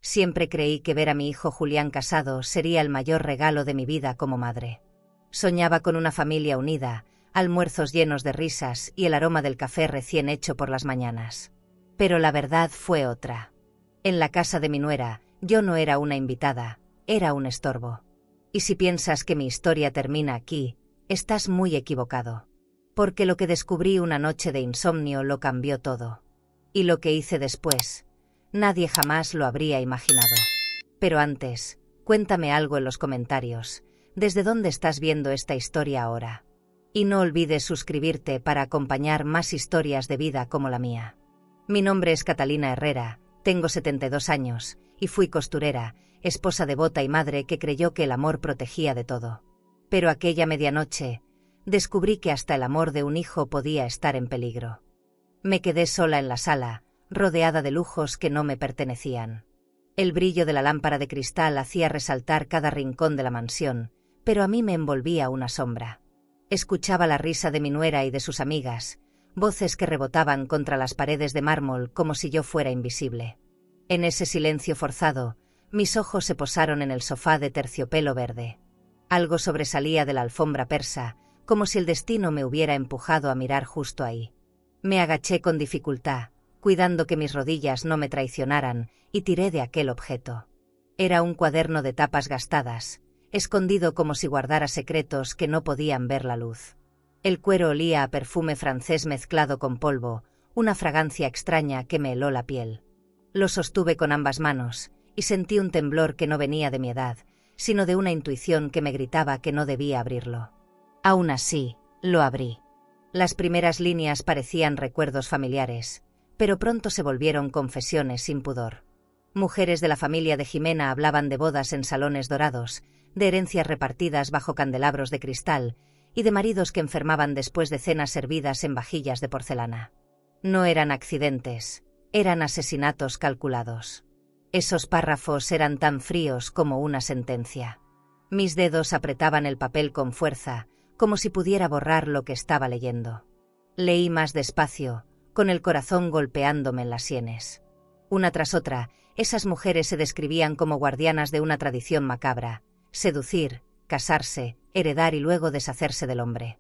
Siempre creí que ver a mi hijo Julián casado sería el mayor regalo de mi vida como madre. Soñaba con una familia unida, almuerzos llenos de risas y el aroma del café recién hecho por las mañanas. Pero la verdad fue otra. En la casa de mi nuera, yo no era una invitada, era un estorbo. Y si piensas que mi historia termina aquí, estás muy equivocado. Porque lo que descubrí una noche de insomnio lo cambió todo. Y lo que hice después, nadie jamás lo habría imaginado. Pero antes, cuéntame algo en los comentarios. ¿Desde dónde estás viendo esta historia ahora? Y no olvides suscribirte para acompañar más historias de vida como la mía. Mi nombre es Catalina Herrera, tengo 72 años, y fui costurera, esposa devota y madre que creyó que el amor protegía de todo. Pero aquella medianoche, descubrí que hasta el amor de un hijo podía estar en peligro. Me quedé sola en la sala, rodeada de lujos que no me pertenecían. El brillo de la lámpara de cristal hacía resaltar cada rincón de la mansión, pero a mí me envolvía una sombra. Escuchaba la risa de mi nuera y de sus amigas, voces que rebotaban contra las paredes de mármol como si yo fuera invisible. En ese silencio forzado, mis ojos se posaron en el sofá de terciopelo verde. Algo sobresalía de la alfombra persa, como si el destino me hubiera empujado a mirar justo ahí. Me agaché con dificultad, cuidando que mis rodillas no me traicionaran, y tiré de aquel objeto. Era un cuaderno de tapas gastadas, escondido como si guardara secretos que no podían ver la luz. El cuero olía a perfume francés mezclado con polvo, una fragancia extraña que me heló la piel. Lo sostuve con ambas manos, y sentí un temblor que no venía de mi edad, sino de una intuición que me gritaba que no debía abrirlo. Aún así, lo abrí. Las primeras líneas parecían recuerdos familiares, pero pronto se volvieron confesiones sin pudor. Mujeres de la familia de Jimena hablaban de bodas en salones dorados, de herencias repartidas bajo candelabros de cristal, y de maridos que enfermaban después de cenas servidas en vajillas de porcelana. No eran accidentes, eran asesinatos calculados. Esos párrafos eran tan fríos como una sentencia. Mis dedos apretaban el papel con fuerza, como si pudiera borrar lo que estaba leyendo. Leí más despacio, con el corazón golpeándome en las sienes. Una tras otra, esas mujeres se describían como guardianas de una tradición macabra: seducir, casarse, heredar y luego deshacerse del hombre.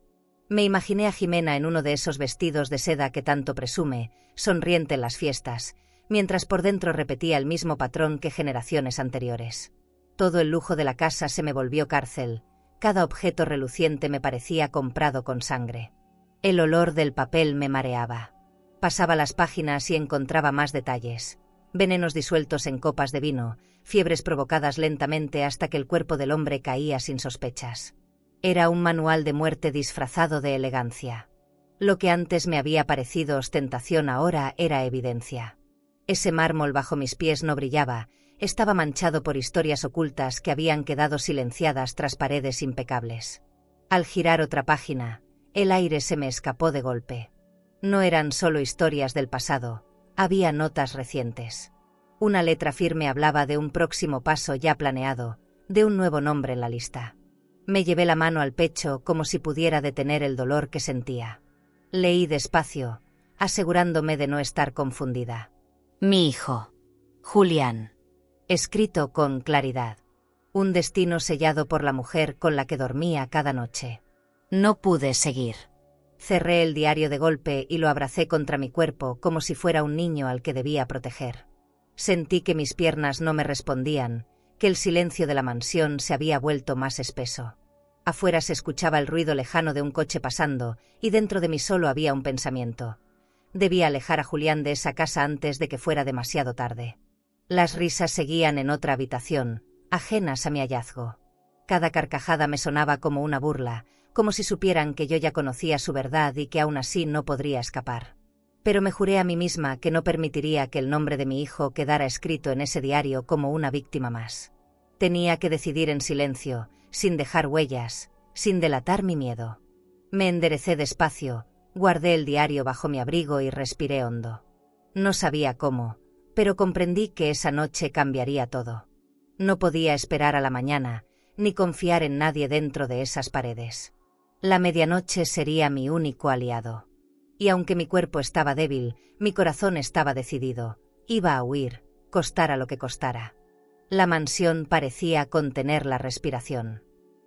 Me imaginé a Jimena en uno de esos vestidos de seda que tanto presume, sonriente en las fiestas, mientras por dentro repetía el mismo patrón que generaciones anteriores. Todo el lujo de la casa se me volvió cárcel, cada objeto reluciente me parecía comprado con sangre. El olor del papel me mareaba. Pasaba las páginas y encontraba más detalles. Venenos disueltos en copas de vino, fiebres provocadas lentamente hasta que el cuerpo del hombre caía sin sospechas. Era un manual de muerte disfrazado de elegancia. Lo que antes me había parecido ostentación ahora era evidencia. Ese mármol bajo mis pies no brillaba, estaba manchado por historias ocultas que habían quedado silenciadas tras paredes impecables. Al girar otra página, el aire se me escapó de golpe. No eran solo historias del pasado, había notas recientes. Una letra firme hablaba de un próximo paso ya planeado, de un nuevo nombre en la lista. Me llevé la mano al pecho como si pudiera detener el dolor que sentía. Leí despacio, asegurándome de no estar confundida. Mi hijo, Julián. Escrito con claridad. Un destino sellado por la mujer con la que dormía cada noche. No pude seguir. Cerré el diario de golpe y lo abracé contra mi cuerpo como si fuera un niño al que debía proteger. Sentí que mis piernas no me respondían, que el silencio de la mansión se había vuelto más espeso. Afuera se escuchaba el ruido lejano de un coche pasando, y dentro de mí solo había un pensamiento. Debía alejar a Julián de esa casa antes de que fuera demasiado tarde. Las risas seguían en otra habitación, ajenas a mi hallazgo. Cada carcajada me sonaba como una burla, como si supieran que yo ya conocía su verdad y que aún así no podría escapar. Pero me juré a mí misma que no permitiría que el nombre de mi hijo quedara escrito en ese diario como una víctima más. Tenía que decidir en silencio, sin dejar huellas, sin delatar mi miedo. Me enderecé despacio, guardé el diario bajo mi abrigo y respiré hondo. No sabía cómo, pero comprendí que esa noche cambiaría todo. No podía esperar a la mañana, ni confiar en nadie dentro de esas paredes. La medianoche sería mi único aliado. Y aunque mi cuerpo estaba débil, mi corazón estaba decidido. Iba a huir, costara lo que costara. La mansión parecía contener la respiración.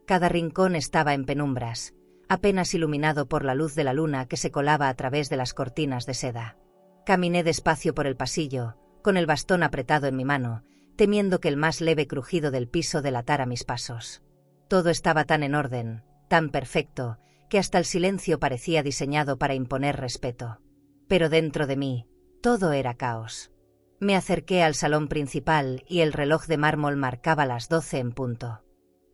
Cada rincón estaba en penumbras, apenas iluminado por la luz de la luna que se colaba a través de las cortinas de seda. Caminé despacio por el pasillo, con el bastón apretado en mi mano, temiendo que el más leve crujido del piso delatara mis pasos. Todo estaba tan en orden, tan perfecto, que hasta el silencio parecía diseñado para imponer respeto. Pero dentro de mí, todo era caos. Me acerqué al salón principal y el reloj de mármol marcaba las 12 en punto.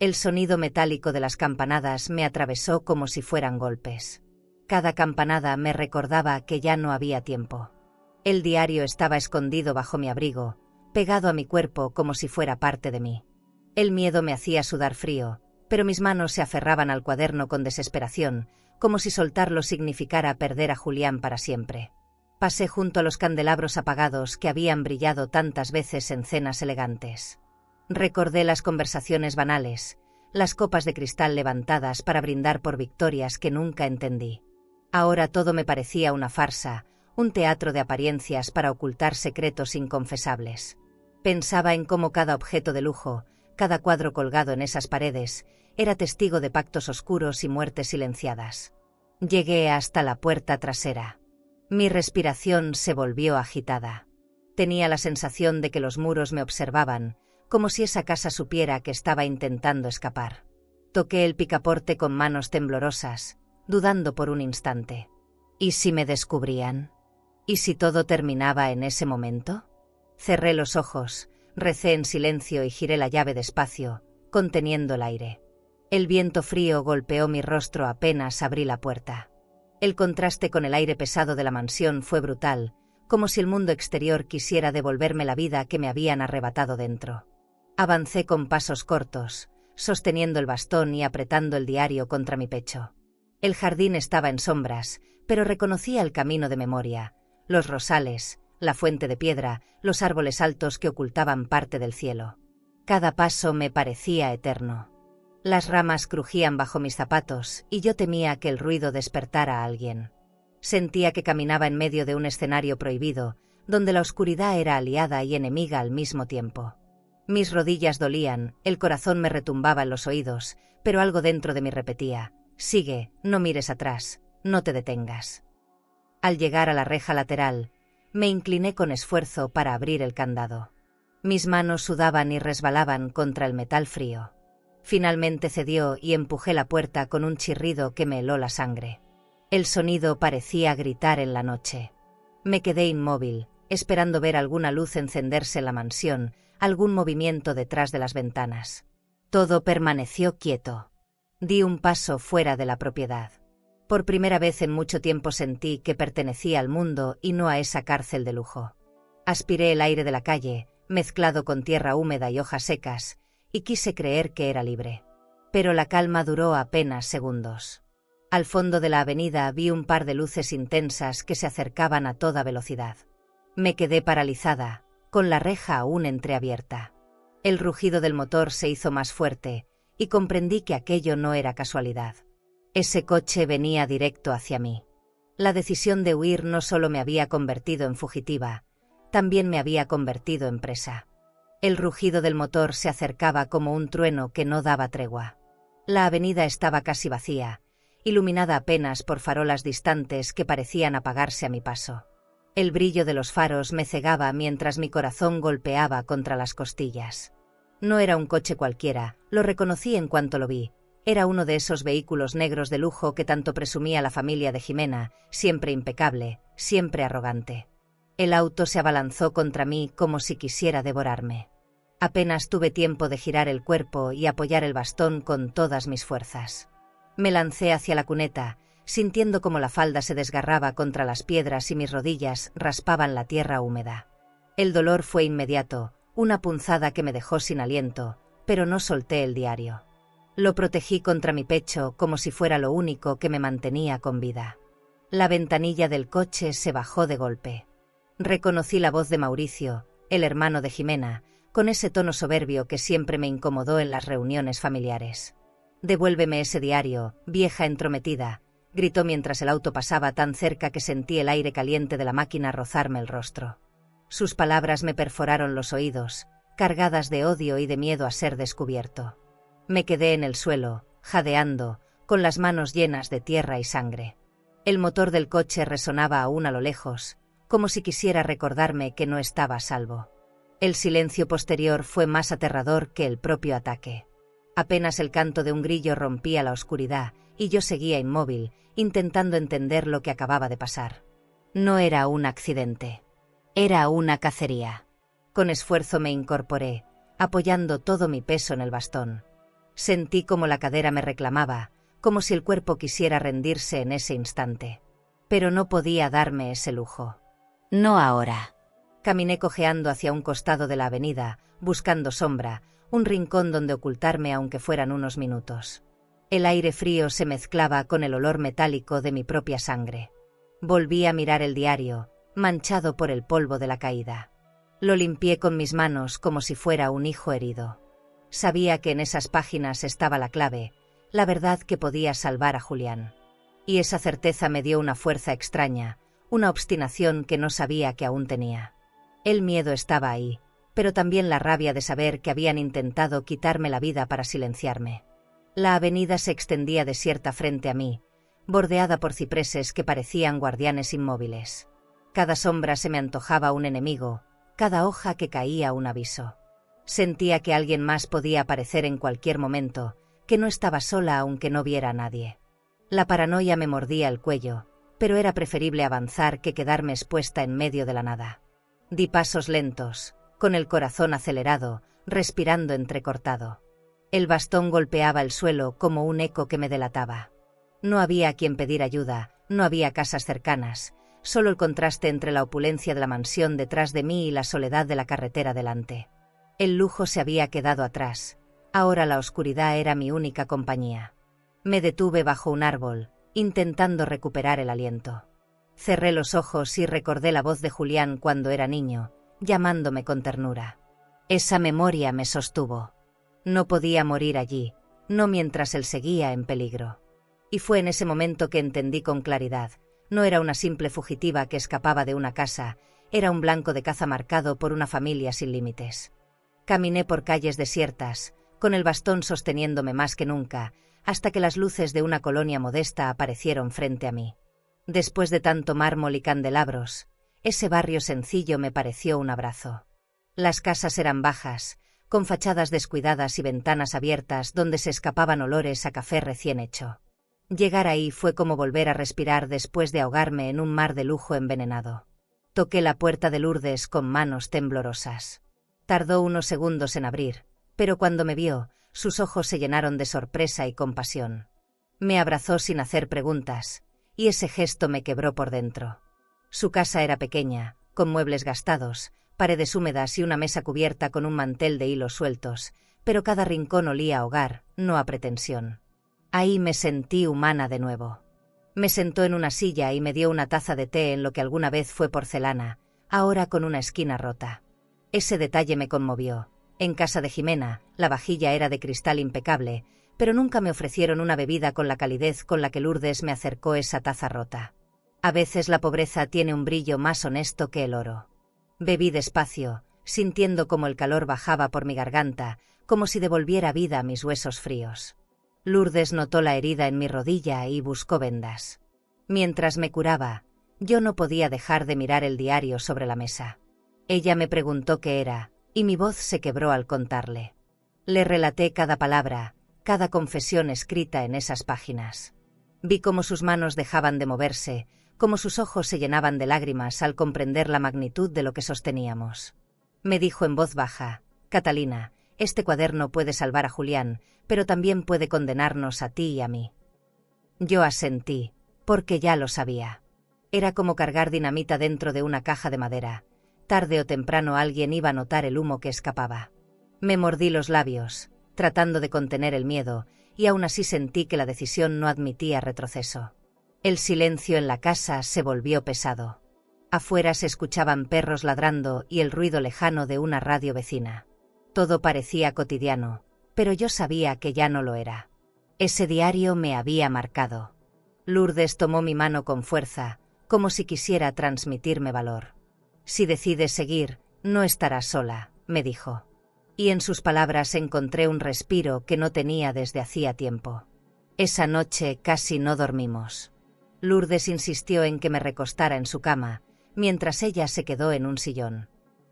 El sonido metálico de las campanadas me atravesó como si fueran golpes. Cada campanada me recordaba que ya no había tiempo. El diario estaba escondido bajo mi abrigo, pegado a mi cuerpo como si fuera parte de mí. El miedo me hacía sudar frío, pero mis manos se aferraban al cuaderno con desesperación, como si soltarlo significara perder a Julián para siempre. Pasé junto a los candelabros apagados que habían brillado tantas veces en cenas elegantes. Recordé las conversaciones banales, las copas de cristal levantadas para brindar por victorias que nunca entendí. Ahora todo me parecía una farsa, un teatro de apariencias para ocultar secretos inconfesables. Pensaba en cómo cada objeto de lujo, cada cuadro colgado en esas paredes, era testigo de pactos oscuros y muertes silenciadas. Llegué hasta la puerta trasera. Mi respiración se volvió agitada. Tenía la sensación de que los muros me observaban, como si esa casa supiera que estaba intentando escapar. Toqué el picaporte con manos temblorosas, dudando por un instante. ¿Y si me descubrían? ¿Y si todo terminaba en ese momento? Cerré los ojos, recé en silencio y giré la llave despacio, conteniendo el aire. El viento frío golpeó mi rostro apenas abrí la puerta. El contraste con el aire pesado de la mansión fue brutal, como si el mundo exterior quisiera devolverme la vida que me habían arrebatado dentro. Avancé con pasos cortos, sosteniendo el bastón y apretando el diario contra mi pecho. El jardín estaba en sombras, pero reconocía el camino de memoria, los rosales, la fuente de piedra, los árboles altos que ocultaban parte del cielo. Cada paso me parecía eterno. Las ramas crujían bajo mis zapatos y yo temía que el ruido despertara a alguien. Sentía que caminaba en medio de un escenario prohibido, donde la oscuridad era aliada y enemiga al mismo tiempo. Mis rodillas dolían, el corazón me retumbaba en los oídos, pero algo dentro de mí repetía: sigue, no mires atrás, no te detengas. Al llegar a la reja lateral, me incliné con esfuerzo para abrir el candado. Mis manos sudaban y resbalaban contra el metal frío. Finalmente cedió y empujé la puerta con un chirrido que me heló la sangre. El sonido parecía gritar en la noche. Me quedé inmóvil, esperando ver alguna luz encenderse en la mansión, algún movimiento detrás de las ventanas. Todo permaneció quieto. Di un paso fuera de la propiedad. Por primera vez en mucho tiempo sentí que pertenecía al mundo y no a esa cárcel de lujo. Aspiré el aire de la calle, mezclado con tierra húmeda y hojas secas, y quise creer que era libre. Pero la calma duró apenas segundos. Al fondo de la avenida vi un par de luces intensas que se acercaban a toda velocidad. Me quedé paralizada, con la reja aún entreabierta. El rugido del motor se hizo más fuerte, y comprendí que aquello no era casualidad. Ese coche venía directo hacia mí. La decisión de huir no solo me había convertido en fugitiva, también me había convertido en presa. El rugido del motor se acercaba como un trueno que no daba tregua. La avenida estaba casi vacía, iluminada apenas por farolas distantes que parecían apagarse a mi paso. El brillo de los faros me cegaba mientras mi corazón golpeaba contra las costillas. No era un coche cualquiera, lo reconocí en cuanto lo vi. Era uno de esos vehículos negros de lujo que tanto presumía la familia de Jimena, siempre impecable, siempre arrogante. El auto se abalanzó contra mí como si quisiera devorarme. Apenas tuve tiempo de girar el cuerpo y apoyar el bastón con todas mis fuerzas. Me lancé hacia la cuneta, sintiendo como la falda se desgarraba contra las piedras y mis rodillas raspaban la tierra húmeda. El dolor fue inmediato, una punzada que me dejó sin aliento, pero no solté el diario. Lo protegí contra mi pecho como si fuera lo único que me mantenía con vida. La ventanilla del coche se bajó de golpe. Reconocí la voz de Mauricio, el hermano de Jimena, con ese tono soberbio que siempre me incomodó en las reuniones familiares. «Devuélveme ese diario, vieja entrometida», gritó mientras el auto pasaba tan cerca que sentí el aire caliente de la máquina rozarme el rostro. Sus palabras me perforaron los oídos, cargadas de odio y de miedo a ser descubierto. Me quedé en el suelo, jadeando, con las manos llenas de tierra y sangre. El motor del coche resonaba aún a lo lejos, como si quisiera recordarme que no estaba a salvo. El silencio posterior fue más aterrador que el propio ataque. Apenas el canto de un grillo rompía la oscuridad, y yo seguía inmóvil, intentando entender lo que acababa de pasar. No era un accidente. Era una cacería. Con esfuerzo me incorporé, apoyando todo mi peso en el bastón. Sentí como la cadera me reclamaba, como si el cuerpo quisiera rendirse en ese instante. Pero no podía darme ese lujo. No ahora. Caminé cojeando hacia un costado de la avenida, buscando sombra, un rincón donde ocultarme aunque fueran unos minutos. El aire frío se mezclaba con el olor metálico de mi propia sangre. Volví a mirar el diario, manchado por el polvo de la caída. Lo limpié con mis manos como si fuera un hijo herido. Sabía que en esas páginas estaba la clave, la verdad que podía salvar a Julián. Y esa certeza me dio una fuerza extraña, una obstinación que no sabía que aún tenía. El miedo estaba ahí, pero también la rabia de saber que habían intentado quitarme la vida para silenciarme. La avenida se extendía desierta frente a mí, bordeada por cipreses que parecían guardianes inmóviles. Cada sombra se me antojaba un enemigo, cada hoja que caía un aviso. Sentía que alguien más podía aparecer en cualquier momento, que no estaba sola aunque no viera a nadie. La paranoia me mordía el cuello, pero era preferible avanzar que quedarme expuesta en medio de la nada. Di pasos lentos, con el corazón acelerado, respirando entrecortado. El bastón golpeaba el suelo como un eco que me delataba. No había a quien pedir ayuda, no había casas cercanas, solo el contraste entre la opulencia de la mansión detrás de mí y la soledad de la carretera delante. El lujo se había quedado atrás, ahora la oscuridad era mi única compañía. Me detuve bajo un árbol, intentando recuperar el aliento. Cerré los ojos y recordé la voz de Julián cuando era niño, llamándome con ternura. Esa memoria me sostuvo. No podía morir allí, no mientras él seguía en peligro. Y fue en ese momento que entendí con claridad, no era una simple fugitiva que escapaba de una casa, era un blanco de caza marcado por una familia sin límites. Caminé por calles desiertas, con el bastón sosteniéndome más que nunca, hasta que las luces de una colonia modesta aparecieron frente a mí. Después de tanto mármol y candelabros, ese barrio sencillo me pareció un abrazo. Las casas eran bajas, con fachadas descuidadas y ventanas abiertas donde se escapaban olores a café recién hecho. Llegar ahí fue como volver a respirar después de ahogarme en un mar de lujo envenenado. Toqué la puerta de Lourdes con manos temblorosas. Tardó unos segundos en abrir, pero cuando me vio, sus ojos se llenaron de sorpresa y compasión. Me abrazó sin hacer preguntas, y ese gesto me quebró por dentro. Su casa era pequeña, con muebles gastados, paredes húmedas y una mesa cubierta con un mantel de hilos sueltos, pero cada rincón olía a hogar, no a pretensión. Ahí me sentí humana de nuevo. Me sentó en una silla y me dio una taza de té en lo que alguna vez fue porcelana, ahora con una esquina rota. Ese detalle me conmovió. En casa de Jimena, la vajilla era de cristal impecable, pero nunca me ofrecieron una bebida con la calidez con la que Lourdes me acercó esa taza rota. A veces la pobreza tiene un brillo más honesto que el oro. Bebí despacio, sintiendo como el calor bajaba por mi garganta, como si devolviera vida a mis huesos fríos. Lourdes notó la herida en mi rodilla y buscó vendas. Mientras me curaba, yo no podía dejar de mirar el diario sobre la mesa. Ella me preguntó qué era, y mi voz se quebró al contarle. Le relaté cada palabra, cada confesión escrita en esas páginas. Vi cómo sus manos dejaban de moverse, cómo sus ojos se llenaban de lágrimas al comprender la magnitud de lo que sosteníamos. Me dijo en voz baja: «Catalina, este cuaderno puede salvar a Julián, pero también puede condenarnos a ti y a mí». Yo asentí, porque ya lo sabía. Era como cargar dinamita dentro de una caja de madera. Tarde o temprano alguien iba a notar el humo que escapaba. Me mordí los labios, tratando de contener el miedo, y aún así sentí que la decisión no admitía retroceso. El silencio en la casa se volvió pesado. Afuera se escuchaban perros ladrando y el ruido lejano de una radio vecina. Todo parecía cotidiano, pero yo sabía que ya no lo era. Ese diario me había marcado. Lourdes tomó mi mano con fuerza, como si quisiera transmitirme valor. Si decides seguir, no estarás sola, me dijo. Y en sus palabras encontré un respiro que no tenía desde hacía tiempo. Esa noche casi no dormimos. Lourdes insistió en que me recostara en su cama, mientras ella se quedó en un sillón.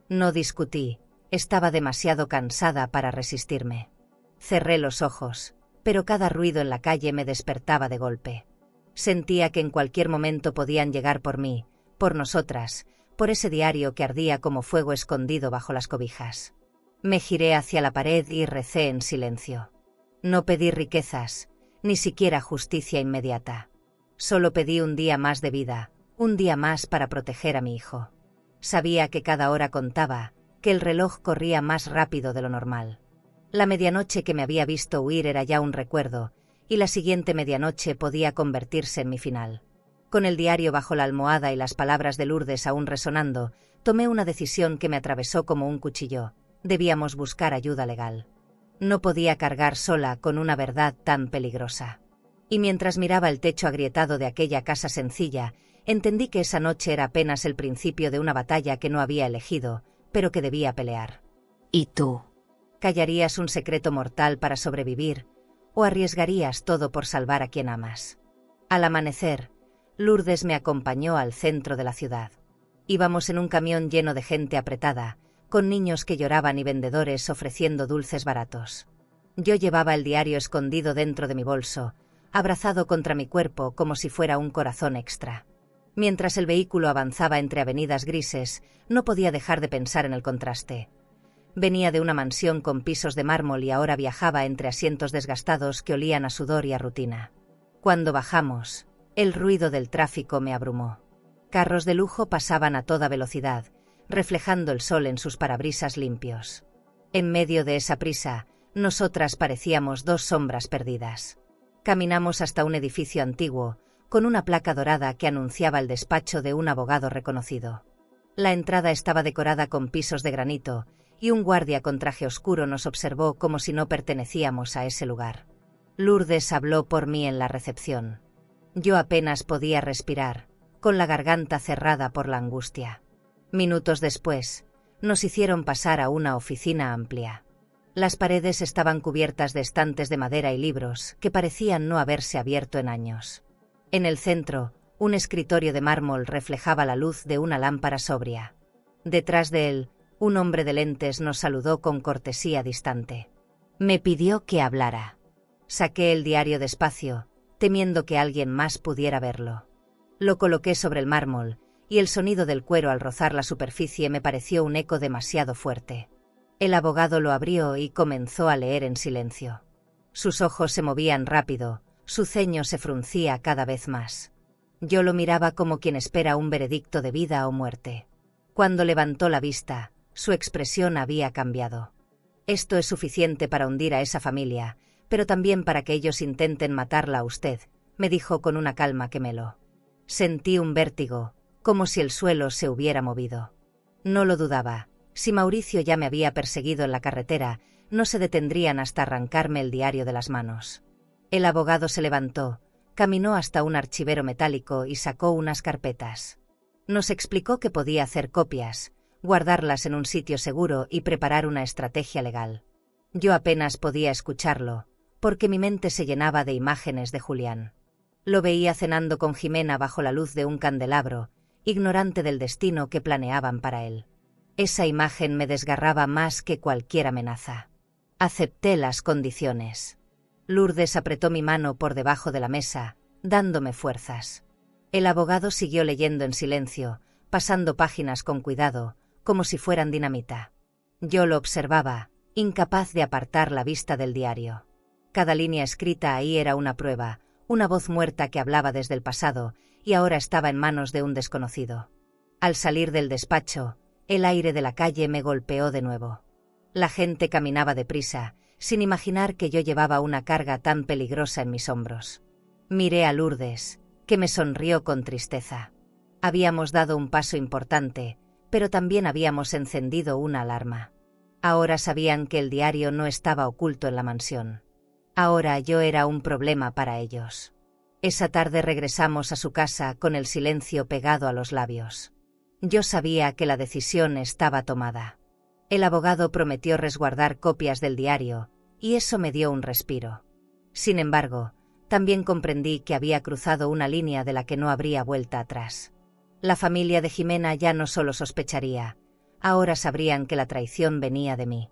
No discutí, estaba demasiado cansada para resistirme. Cerré los ojos, pero cada ruido en la calle me despertaba de golpe. Sentía que en cualquier momento podían llegar por mí, por nosotras, por ese diario que ardía como fuego escondido bajo las cobijas. Me giré hacia la pared y recé en silencio. No pedí riquezas, ni siquiera justicia inmediata. Solo pedí un día más de vida, un día más para proteger a mi hijo. Sabía que cada hora contaba, que el reloj corría más rápido de lo normal. La medianoche que me había visto huir era ya un recuerdo, y la siguiente medianoche podía convertirse en mi final. Con el diario bajo la almohada y las palabras de Lourdes aún resonando, tomé una decisión que me atravesó como un cuchillo. Debíamos buscar ayuda legal. No podía cargar sola con una verdad tan peligrosa. Y mientras miraba el techo agrietado de aquella casa sencilla, entendí que esa noche era apenas el principio de una batalla que no había elegido, pero que debía pelear. ¿Y tú? ¿Callarías un secreto mortal para sobrevivir, o arriesgarías todo por salvar a quien amas? Al amanecer, Lourdes me acompañó al centro de la ciudad. Íbamos en un camión lleno de gente apretada, con niños que lloraban y vendedores ofreciendo dulces baratos. Yo llevaba el diario escondido dentro de mi bolso, abrazado contra mi cuerpo como si fuera un corazón extra. Mientras el vehículo avanzaba entre avenidas grises, no podía dejar de pensar en el contraste. Venía de una mansión con pisos de mármol y ahora viajaba entre asientos desgastados que olían a sudor y a rutina. Cuando bajamos, el ruido del tráfico me abrumó. Carros de lujo pasaban a toda velocidad, reflejando el sol en sus parabrisas limpios. En medio de esa prisa, nosotras parecíamos dos sombras perdidas. Caminamos hasta un edificio antiguo, con una placa dorada que anunciaba el despacho de un abogado reconocido. La entrada estaba decorada con pisos de granito, y un guardia con traje oscuro nos observó como si no pertenecíamos a ese lugar. Lourdes habló por mí en la recepción. Yo apenas podía respirar, con la garganta cerrada por la angustia. Minutos después, nos hicieron pasar a una oficina amplia. Las paredes estaban cubiertas de estantes de madera y libros que parecían no haberse abierto en años. En el centro, un escritorio de mármol reflejaba la luz de una lámpara sobria. Detrás de él, un hombre de lentes nos saludó con cortesía distante. Me pidió que hablara. Saqué el diario despacio, temiendo que alguien más pudiera verlo. Lo coloqué sobre el mármol, y el sonido del cuero al rozar la superficie me pareció un eco demasiado fuerte. El abogado lo abrió y comenzó a leer en silencio. Sus ojos se movían rápido, su ceño se fruncía cada vez más. Yo lo miraba como quien espera un veredicto de vida o muerte. Cuando levantó la vista, su expresión había cambiado. Esto es suficiente para hundir a esa familia, pero también para que ellos intenten matarla a usted, me dijo con una calma que me heló. Sentí un vértigo, como si el suelo se hubiera movido. No lo dudaba. Si Mauricio ya me había perseguido en la carretera, no se detendrían hasta arrancarme el diario de las manos. El abogado se levantó, caminó hasta un archivero metálico y sacó unas carpetas. Nos explicó que podía hacer copias, guardarlas en un sitio seguro y preparar una estrategia legal. Yo apenas podía escucharlo, porque mi mente se llenaba de imágenes de Julián. Lo veía cenando con Jimena bajo la luz de un candelabro, ignorante del destino que planeaban para él. Esa imagen me desgarraba más que cualquier amenaza. Acepté las condiciones. Lourdes apretó mi mano por debajo de la mesa, dándome fuerzas. El abogado siguió leyendo en silencio, pasando páginas con cuidado, como si fueran dinamita. Yo lo observaba, incapaz de apartar la vista del diario. Cada línea escrita ahí era una prueba, una voz muerta que hablaba desde el pasado, y ahora estaba en manos de un desconocido. Al salir del despacho, el aire de la calle me golpeó de nuevo. La gente caminaba deprisa, sin imaginar que yo llevaba una carga tan peligrosa en mis hombros. Miré a Lourdes, que me sonrió con tristeza. Habíamos dado un paso importante, pero también habíamos encendido una alarma. Ahora sabían que el diario no estaba oculto en la mansión. Ahora yo era un problema para ellos. Esa tarde regresamos a su casa con el silencio pegado a los labios. Yo sabía que la decisión estaba tomada. El abogado prometió resguardar copias del diario, y eso me dio un respiro. Sin embargo, también comprendí que había cruzado una línea de la que no habría vuelta atrás. La familia de Jimena ya no solo sospecharía, ahora sabrían que la traición venía de mí.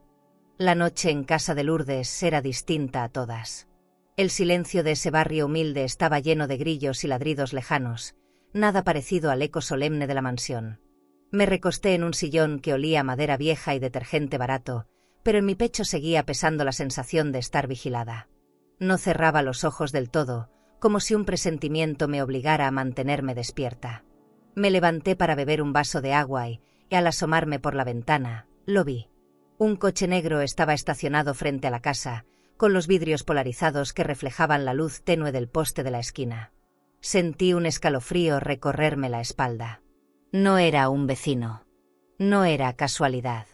La noche en casa de Lourdes era distinta a todas. El silencio de ese barrio humilde estaba lleno de grillos y ladridos lejanos, nada parecido al eco solemne de la mansión. Me recosté en un sillón que olía a madera vieja y detergente barato, pero en mi pecho seguía pesando la sensación de estar vigilada. No cerraba los ojos del todo, como si un presentimiento me obligara a mantenerme despierta. Me levanté para beber un vaso de agua y al asomarme por la ventana, lo vi. Un coche negro estaba estacionado frente a la casa, con los vidrios polarizados que reflejaban la luz tenue del poste de la esquina. Sentí un escalofrío recorrerme la espalda. No era un vecino. No era casualidad.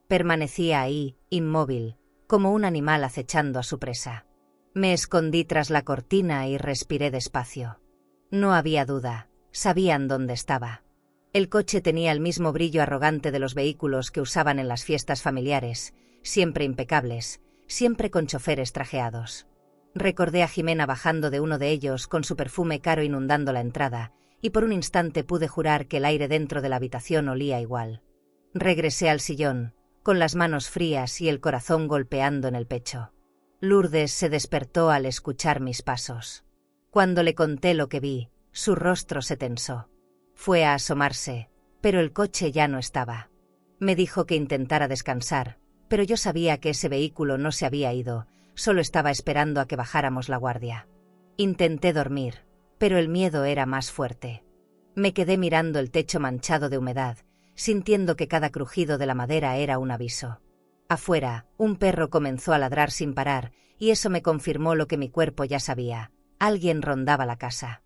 Permanecía ahí, inmóvil, como un animal acechando a su presa. Me escondí tras la cortina y respiré despacio. No había duda, sabían dónde estaba. El coche tenía el mismo brillo arrogante de los vehículos que usaban en las fiestas familiares, siempre impecables, siempre con choferes trajeados. Recordé a Jimena bajando de uno de ellos con su perfume caro inundando la entrada, y por un instante pude jurar que el aire dentro de la habitación olía igual. Regresé al sillón, con las manos frías y el corazón golpeando en el pecho. Lourdes se despertó al escuchar mis pasos. Cuando le conté lo que vi, su rostro se tensó. Fue a asomarse, pero el coche ya no estaba. Me dijo que intentara descansar, pero yo sabía que ese vehículo no se había ido, solo estaba esperando a que bajáramos la guardia. Intenté dormir, pero el miedo era más fuerte. Me quedé mirando el techo manchado de humedad, sintiendo que cada crujido de la madera era un aviso. Afuera, un perro comenzó a ladrar sin parar, y eso me confirmó lo que mi cuerpo ya sabía. Alguien rondaba la casa.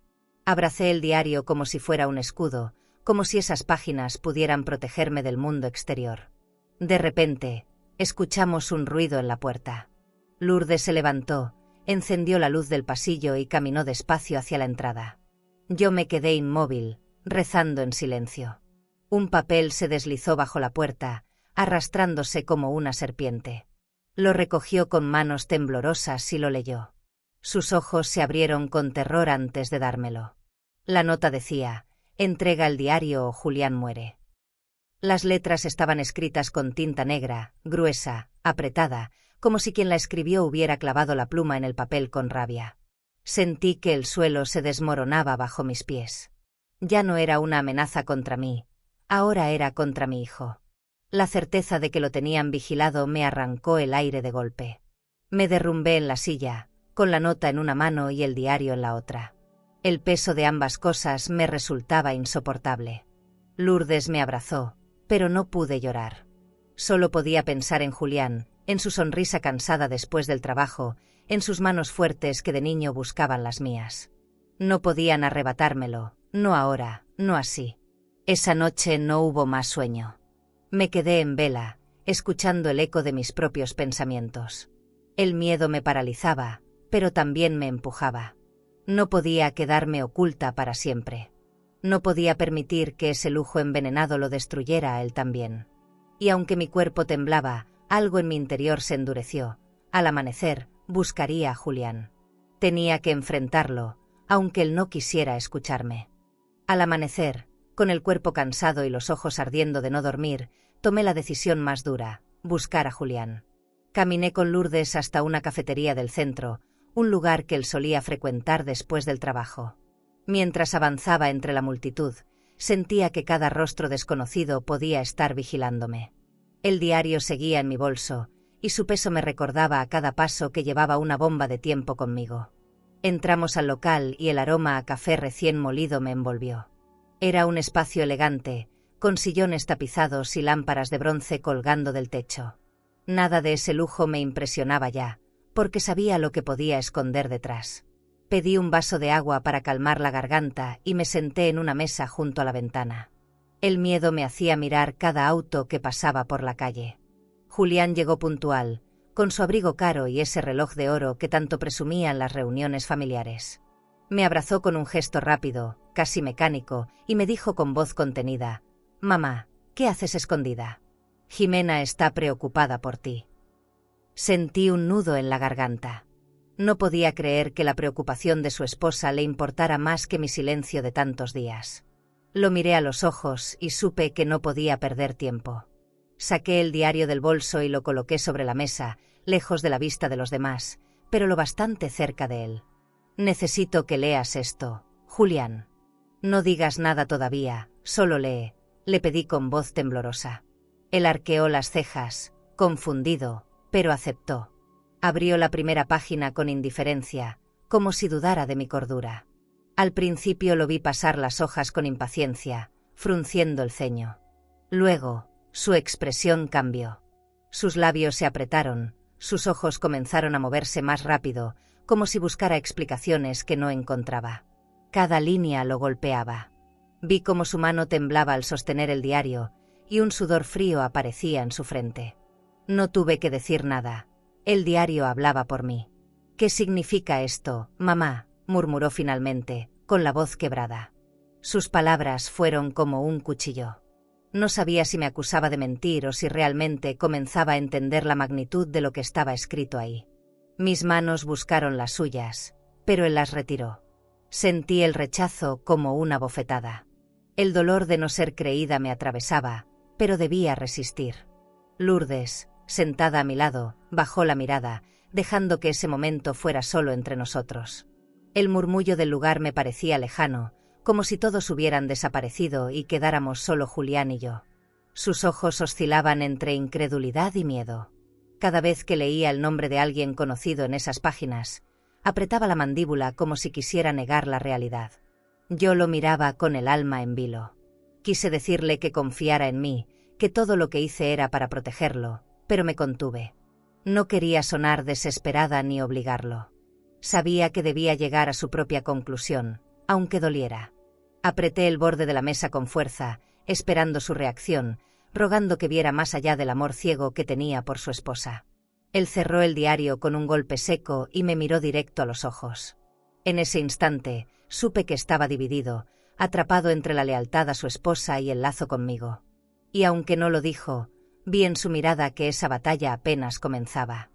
Abracé el diario como si fuera un escudo, como si esas páginas pudieran protegerme del mundo exterior. De repente, escuchamos un ruido en la puerta. Lourdes se levantó, encendió la luz del pasillo y caminó despacio hacia la entrada. Yo me quedé inmóvil, rezando en silencio. Un papel se deslizó bajo la puerta, arrastrándose como una serpiente. Lo recogió con manos temblorosas y lo leyó. Sus ojos se abrieron con terror antes de dármelo. La nota decía: entrega el diario o Julián muere. Las letras estaban escritas con tinta negra, gruesa, apretada, como si quien la escribió hubiera clavado la pluma en el papel con rabia. Sentí que el suelo se desmoronaba bajo mis pies. Ya no era una amenaza contra mí, ahora era contra mi hijo. La certeza de que lo tenían vigilado me arrancó el aire de golpe. Me derrumbé en la silla, con la nota en una mano y el diario en la otra. El peso de ambas cosas me resultaba insoportable. Lourdes me abrazó, pero no pude llorar. Solo podía pensar en Julián, en su sonrisa cansada después del trabajo, en sus manos fuertes que de niño buscaban las mías. No podían arrebatármelo, no ahora, no así. Esa noche no hubo más sueño. Me quedé en vela, escuchando el eco de mis propios pensamientos. El miedo me paralizaba, pero también me empujaba. No podía quedarme oculta para siempre. No podía permitir que ese lujo envenenado lo destruyera a él también. Y aunque mi cuerpo temblaba, algo en mi interior se endureció. Al amanecer, buscaría a Julián. Tenía que enfrentarlo, aunque él no quisiera escucharme. Al amanecer, con el cuerpo cansado y los ojos ardiendo de no dormir, tomé la decisión más dura: buscar a Julián. Caminé con Lourdes hasta una cafetería del centro, un lugar que él solía frecuentar después del trabajo. Mientras avanzaba entre la multitud, sentía que cada rostro desconocido podía estar vigilándome. El diario seguía en mi bolso, y su peso me recordaba a cada paso que llevaba una bomba de tiempo conmigo. Entramos al local y el aroma a café recién molido me envolvió. Era un espacio elegante, con sillones tapizados y lámparas de bronce colgando del techo. Nada de ese lujo me impresionaba ya, porque sabía lo que podía esconder detrás. Pedí un vaso de agua para calmar la garganta y me senté en una mesa junto a la ventana. El miedo me hacía mirar cada auto que pasaba por la calle. Julián llegó puntual, con su abrigo caro y ese reloj de oro que tanto presumía en las reuniones familiares. Me abrazó con un gesto rápido, casi mecánico, y me dijo con voz contenida: Mamá, ¿qué haces escondida? Jimena está preocupada por ti. Sentí un nudo en la garganta. No podía creer que la preocupación de su esposa le importara más que mi silencio de tantos días. Lo miré a los ojos y supe que no podía perder tiempo. Saqué el diario del bolso y lo coloqué sobre la mesa, lejos de la vista de los demás, pero lo bastante cerca de él. Necesito que leas esto, Julián. No digas nada todavía, solo lee, le pedí con voz temblorosa. Él arqueó las cejas, confundido, pero aceptó. Abrió la primera página con indiferencia, como si dudara de mi cordura. Al principio lo vi pasar las hojas con impaciencia, frunciendo el ceño. Luego, su expresión cambió. Sus labios se apretaron, sus ojos comenzaron a moverse más rápido, como si buscara explicaciones que no encontraba. Cada línea lo golpeaba. Vi cómo su mano temblaba al sostener el diario, y un sudor frío aparecía en su frente. No tuve que decir nada. El diario hablaba por mí. «¿Qué significa esto, mamá?», murmuró finalmente, con la voz quebrada. Sus palabras fueron como un cuchillo. No sabía si me acusaba de mentir o si realmente comenzaba a entender la magnitud de lo que estaba escrito ahí. Mis manos buscaron las suyas, pero él las retiró. Sentí el rechazo como una bofetada. El dolor de no ser creída me atravesaba, pero debía resistir. Lourdes, sentada a mi lado, bajó la mirada, dejando que ese momento fuera solo entre nosotros. El murmullo del lugar me parecía lejano, como si todos hubieran desaparecido y quedáramos solo Julián y yo. Sus ojos oscilaban entre incredulidad y miedo. Cada vez que leía el nombre de alguien conocido en esas páginas, apretaba la mandíbula como si quisiera negar la realidad. Yo lo miraba con el alma en vilo. Quise decirle que confiara en mí, que todo lo que hice era para protegerlo, pero me contuve. No quería sonar desesperada ni obligarlo. Sabía que debía llegar a su propia conclusión, aunque doliera. Apreté el borde de la mesa con fuerza, esperando su reacción, rogando que viera más allá del amor ciego que tenía por su esposa. Él cerró el diario con un golpe seco y me miró directo a los ojos. En ese instante, supe que estaba dividido, atrapado entre la lealtad a su esposa y el lazo conmigo. Y aunque no lo dijo, vi en su mirada que esa batalla apenas comenzaba.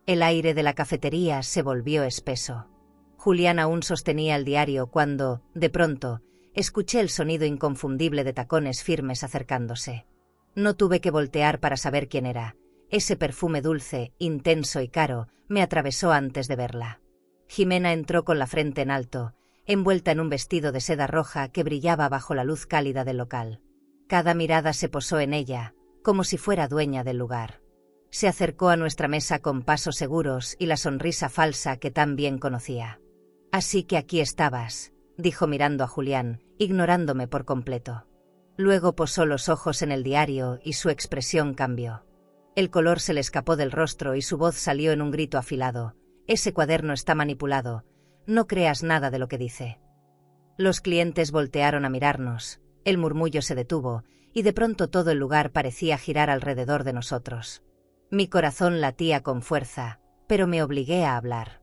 El aire de la cafetería se volvió espeso. Julián aún sostenía el diario cuando, de pronto, escuché el sonido inconfundible de tacones firmes acercándose. No tuve que voltear para saber quién era. Ese perfume dulce, intenso y caro, me atravesó antes de verla. Jimena entró con la frente en alto, envuelta en un vestido de seda roja que brillaba bajo la luz cálida del local. Cada mirada se posó en ella, como si fuera dueña del lugar. Se acercó a nuestra mesa con pasos seguros y la sonrisa falsa que tan bien conocía. «Así que aquí estabas», dijo mirando a Julián, ignorándome por completo. Luego posó los ojos en el diario y su expresión cambió. El color se le escapó del rostro y su voz salió en un grito afilado. «Ese cuaderno está manipulado. No creas nada de lo que dice». Los clientes voltearon a mirarnos, el murmullo se detuvo, y de pronto todo el lugar parecía girar alrededor de nosotros. Mi corazón latía con fuerza, pero me obligué a hablar.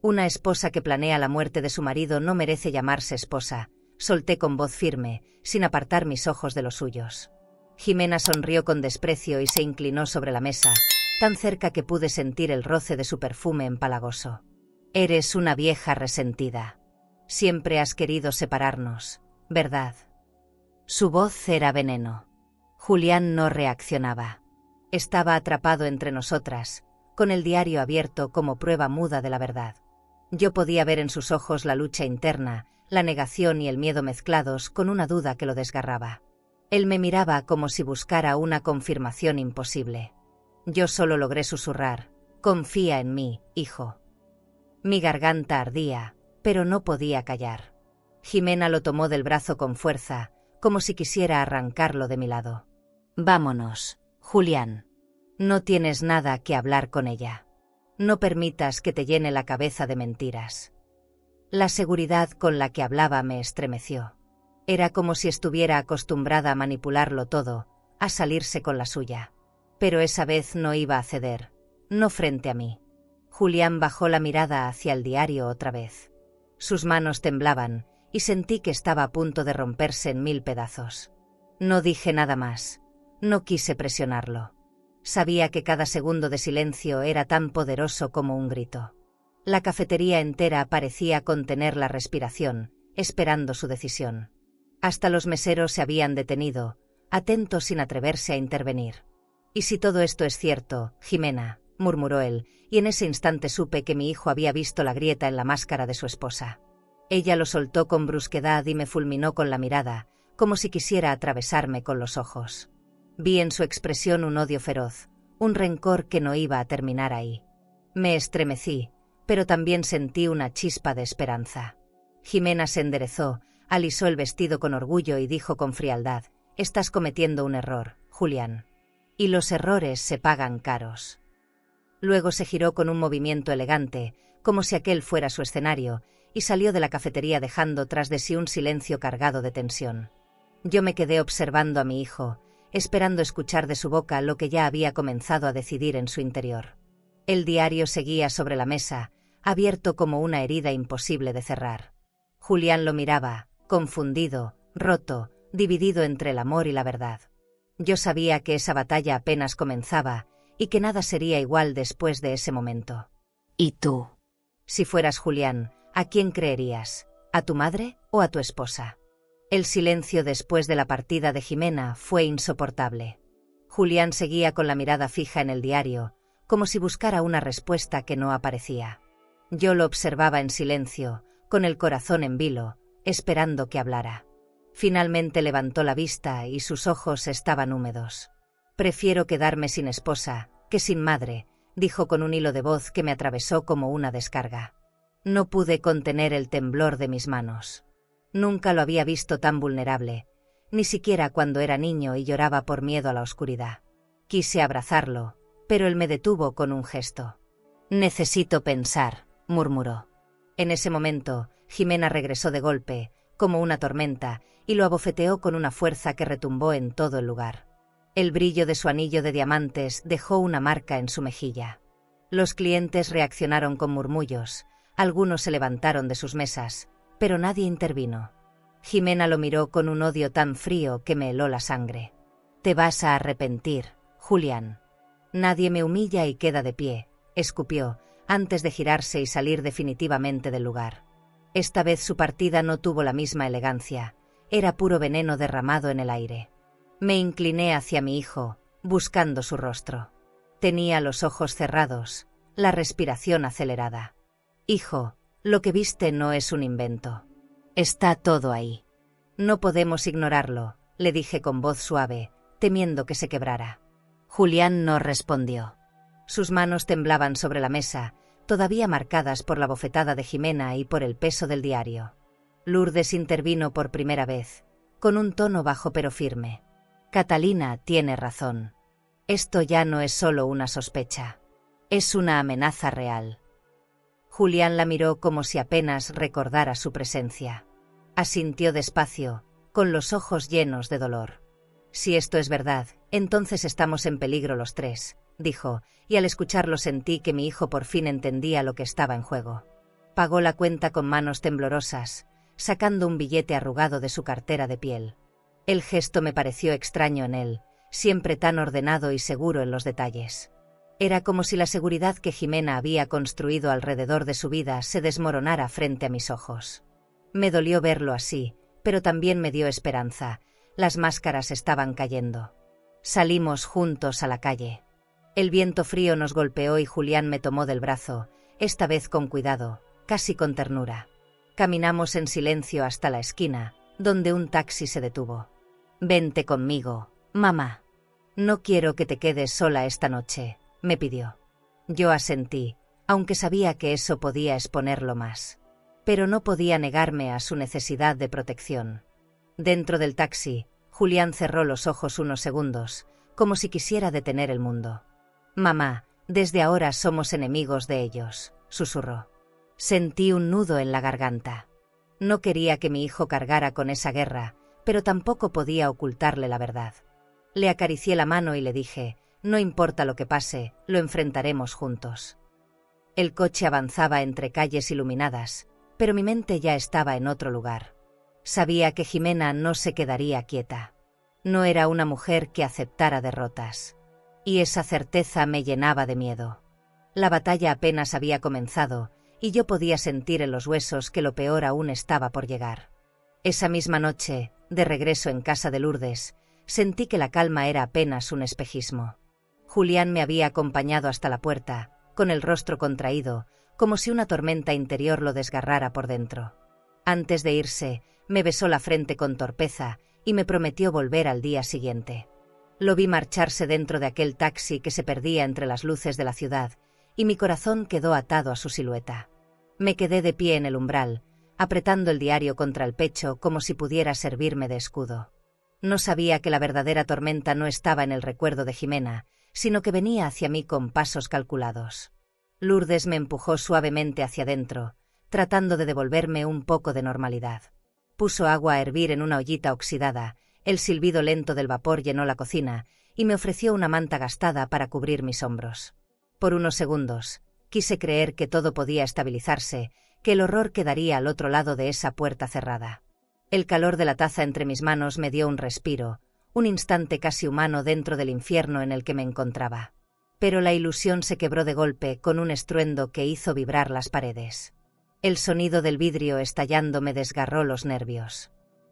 «Una esposa que planea la muerte de su marido no merece llamarse esposa», solté con voz firme, sin apartar mis ojos de los suyos. Jimena sonrió con desprecio y se inclinó sobre la mesa, tan cerca que pude sentir el roce de su perfume empalagoso. «Eres una vieja resentida. Siempre has querido separarnos, ¿verdad?». Su voz era veneno. Julián no reaccionaba. Estaba atrapado entre nosotras, con el diario abierto como prueba muda de la verdad. Yo podía ver en sus ojos la lucha interna, la negación y el miedo mezclados con una duda que lo desgarraba. Él me miraba como si buscara una confirmación imposible. Yo solo logré susurrar: «Confía en mí, hijo». Mi garganta ardía, pero no podía callar. Jimena lo tomó del brazo con fuerza, como si quisiera arrancarlo de mi lado. «Vámonos, Julián. No tienes nada que hablar con ella. No permitas que te llene la cabeza de mentiras». La seguridad con la que hablaba me estremeció. Era como si estuviera acostumbrada a manipularlo todo, a salirse con la suya. Pero esa vez no iba a ceder, no frente a mí. Julián bajó la mirada hacia el diario otra vez. Sus manos temblaban, y sentí que estaba a punto de romperse en 1000 pedazos. No dije nada más. No quise presionarlo. Sabía que cada segundo de silencio era tan poderoso como un grito. La cafetería entera parecía contener la respiración, esperando su decisión. Hasta los meseros se habían detenido, atentos sin atreverse a intervenir. «¿Y si todo esto es cierto, Jimena?», murmuró él, y en ese instante supe que mi hijo había visto la grieta en la máscara de su esposa. Ella lo soltó con brusquedad y me fulminó con la mirada, como si quisiera atravesarme con los ojos. Vi en su expresión un odio feroz, un rencor que no iba a terminar ahí. Me estremecí, pero también sentí una chispa de esperanza. Jimena se enderezó, alisó el vestido con orgullo y dijo con frialdad: «Estás cometiendo un error, Julián. Y los errores se pagan caros». Luego se giró con un movimiento elegante, como si aquel fuera su escenario, y salió de la cafetería dejando tras de sí un silencio cargado de tensión. Yo me quedé observando a mi hijo, esperando escuchar de su boca lo que ya había comenzado a decidir en su interior. El diario seguía sobre la mesa, abierto como una herida imposible de cerrar. Julián lo miraba, confundido, roto, dividido entre el amor y la verdad. Yo sabía que esa batalla apenas comenzaba, y que nada sería igual después de ese momento. ¿Y tú? Si fueras Julián, ¿a quién creerías? ¿A tu madre o a tu esposa? El silencio después de la partida de Jimena fue insoportable. Julián seguía con la mirada fija en el diario, como si buscara una respuesta que no aparecía. Yo lo observaba en silencio, con el corazón en vilo, esperando que hablara. Finalmente levantó la vista y sus ojos estaban húmedos. «Prefiero quedarme sin esposa que sin madre», dijo con un hilo de voz que me atravesó como una descarga. No pude contener el temblor de mis manos. Nunca lo había visto tan vulnerable, ni siquiera cuando era niño y lloraba por miedo a la oscuridad. Quise abrazarlo, pero él me detuvo con un gesto. «Necesito pensar», murmuró. En ese momento, Jimena regresó de golpe, como una tormenta, y lo abofeteó con una fuerza que retumbó en todo el lugar. El brillo de su anillo de diamantes dejó una marca en su mejilla. Los clientes reaccionaron con murmullos, algunos se levantaron de sus mesas, pero nadie intervino. Jimena lo miró con un odio tan frío que me heló la sangre. «Te vas a arrepentir, Julián». «Nadie me humilla y queda de pie», escupió, antes de girarse y salir definitivamente del lugar. Esta vez su partida no tuvo la misma elegancia, era puro veneno derramado en el aire. Me incliné hacia mi hijo, buscando su rostro. Tenía los ojos cerrados, la respiración acelerada. «Hijo, lo que viste no es un invento. Está todo ahí. No podemos ignorarlo», le dije con voz suave, temiendo que se quebrara. Julián no respondió. Sus manos temblaban sobre la mesa, todavía marcadas por la bofetada de Jimena y por el peso del diario. Lourdes intervino por primera vez, con un tono bajo pero firme. «Catalina tiene razón. Esto ya no es solo una sospecha. Es una amenaza real». Julián la miró como si apenas recordara su presencia. Asintió despacio, con los ojos llenos de dolor. «Si esto es verdad, entonces estamos en peligro los tres», dijo, y al escucharlo sentí que mi hijo por fin entendía lo que estaba en juego. Pagó la cuenta con manos temblorosas, sacando un billete arrugado de su cartera de piel. El gesto me pareció extraño en él, siempre tan ordenado y seguro en los detalles. Era como si la seguridad que Jimena había construido alrededor de su vida se desmoronara frente a mis ojos. Me dolió verlo así, pero también me dio esperanza. Las máscaras estaban cayendo. Salimos juntos a la calle. El viento frío nos golpeó y Julián me tomó del brazo, esta vez con cuidado, casi con ternura. Caminamos en silencio hasta la esquina, donde un taxi se detuvo. «Vente conmigo, mamá. No quiero que te quedes sola esta noche», me pidió. Yo asentí, aunque sabía que eso podía exponerlo más. Pero no podía negarme a su necesidad de protección. Dentro del taxi, Julián cerró los ojos unos segundos, como si quisiera detener el mundo. «Mamá, desde ahora somos enemigos de ellos», susurró. Sentí un nudo en la garganta. No quería que mi hijo cargara con esa guerra, pero tampoco podía ocultarle la verdad. Le acaricié la mano y le dije: «No importa lo que pase, lo enfrentaremos juntos». El coche avanzaba entre calles iluminadas, pero mi mente ya estaba en otro lugar. Sabía que Jimena no se quedaría quieta. No era una mujer que aceptara derrotas. Y esa certeza me llenaba de miedo. La batalla apenas había comenzado, y yo podía sentir en los huesos que lo peor aún estaba por llegar. Esa misma noche, de regreso en casa de Lourdes, sentí que la calma era apenas un espejismo. Julián me había acompañado hasta la puerta, con el rostro contraído, como si una tormenta interior lo desgarrara por dentro. Antes de irse, me besó la frente con torpeza y me prometió volver al día siguiente. Lo vi marcharse dentro de aquel taxi que se perdía entre las luces de la ciudad, y mi corazón quedó atado a su silueta. Me quedé de pie en el umbral, apretando el diario contra el pecho como si pudiera servirme de escudo. No sabía que la verdadera tormenta no estaba en el recuerdo de Jimena, sino que venía hacia mí con pasos calculados. Lourdes me empujó suavemente hacia adentro, tratando de devolverme un poco de normalidad. Puso agua a hervir en una ollita oxidada, el silbido lento del vapor llenó la cocina, y me ofreció una manta gastada para cubrir mis hombros. Por unos segundos, quise creer que todo podía estabilizarse, que el horror quedaría al otro lado de esa puerta cerrada. El calor de la taza entre mis manos me dio un respiro, un instante casi humano dentro del infierno en el que me encontraba. Pero la ilusión se quebró de golpe con un estruendo que hizo vibrar las paredes. El sonido del vidrio estallando me desgarró los nervios.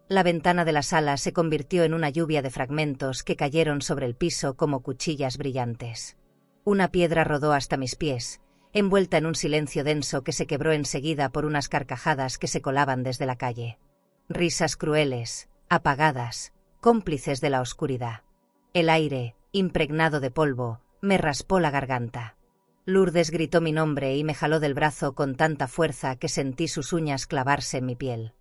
La ventana de la sala se convirtió en una lluvia de fragmentos que cayeron sobre el piso como cuchillas brillantes. Una piedra rodó hasta mis pies, envuelta en un silencio denso que se quebró enseguida por unas carcajadas que se colaban desde la calle. Risas crueles, apagadas, cómplices de la oscuridad. El aire, impregnado de polvo, me raspó la garganta. Lourdes gritó mi nombre y me jaló del brazo con tanta fuerza que sentí sus uñas clavarse en mi piel.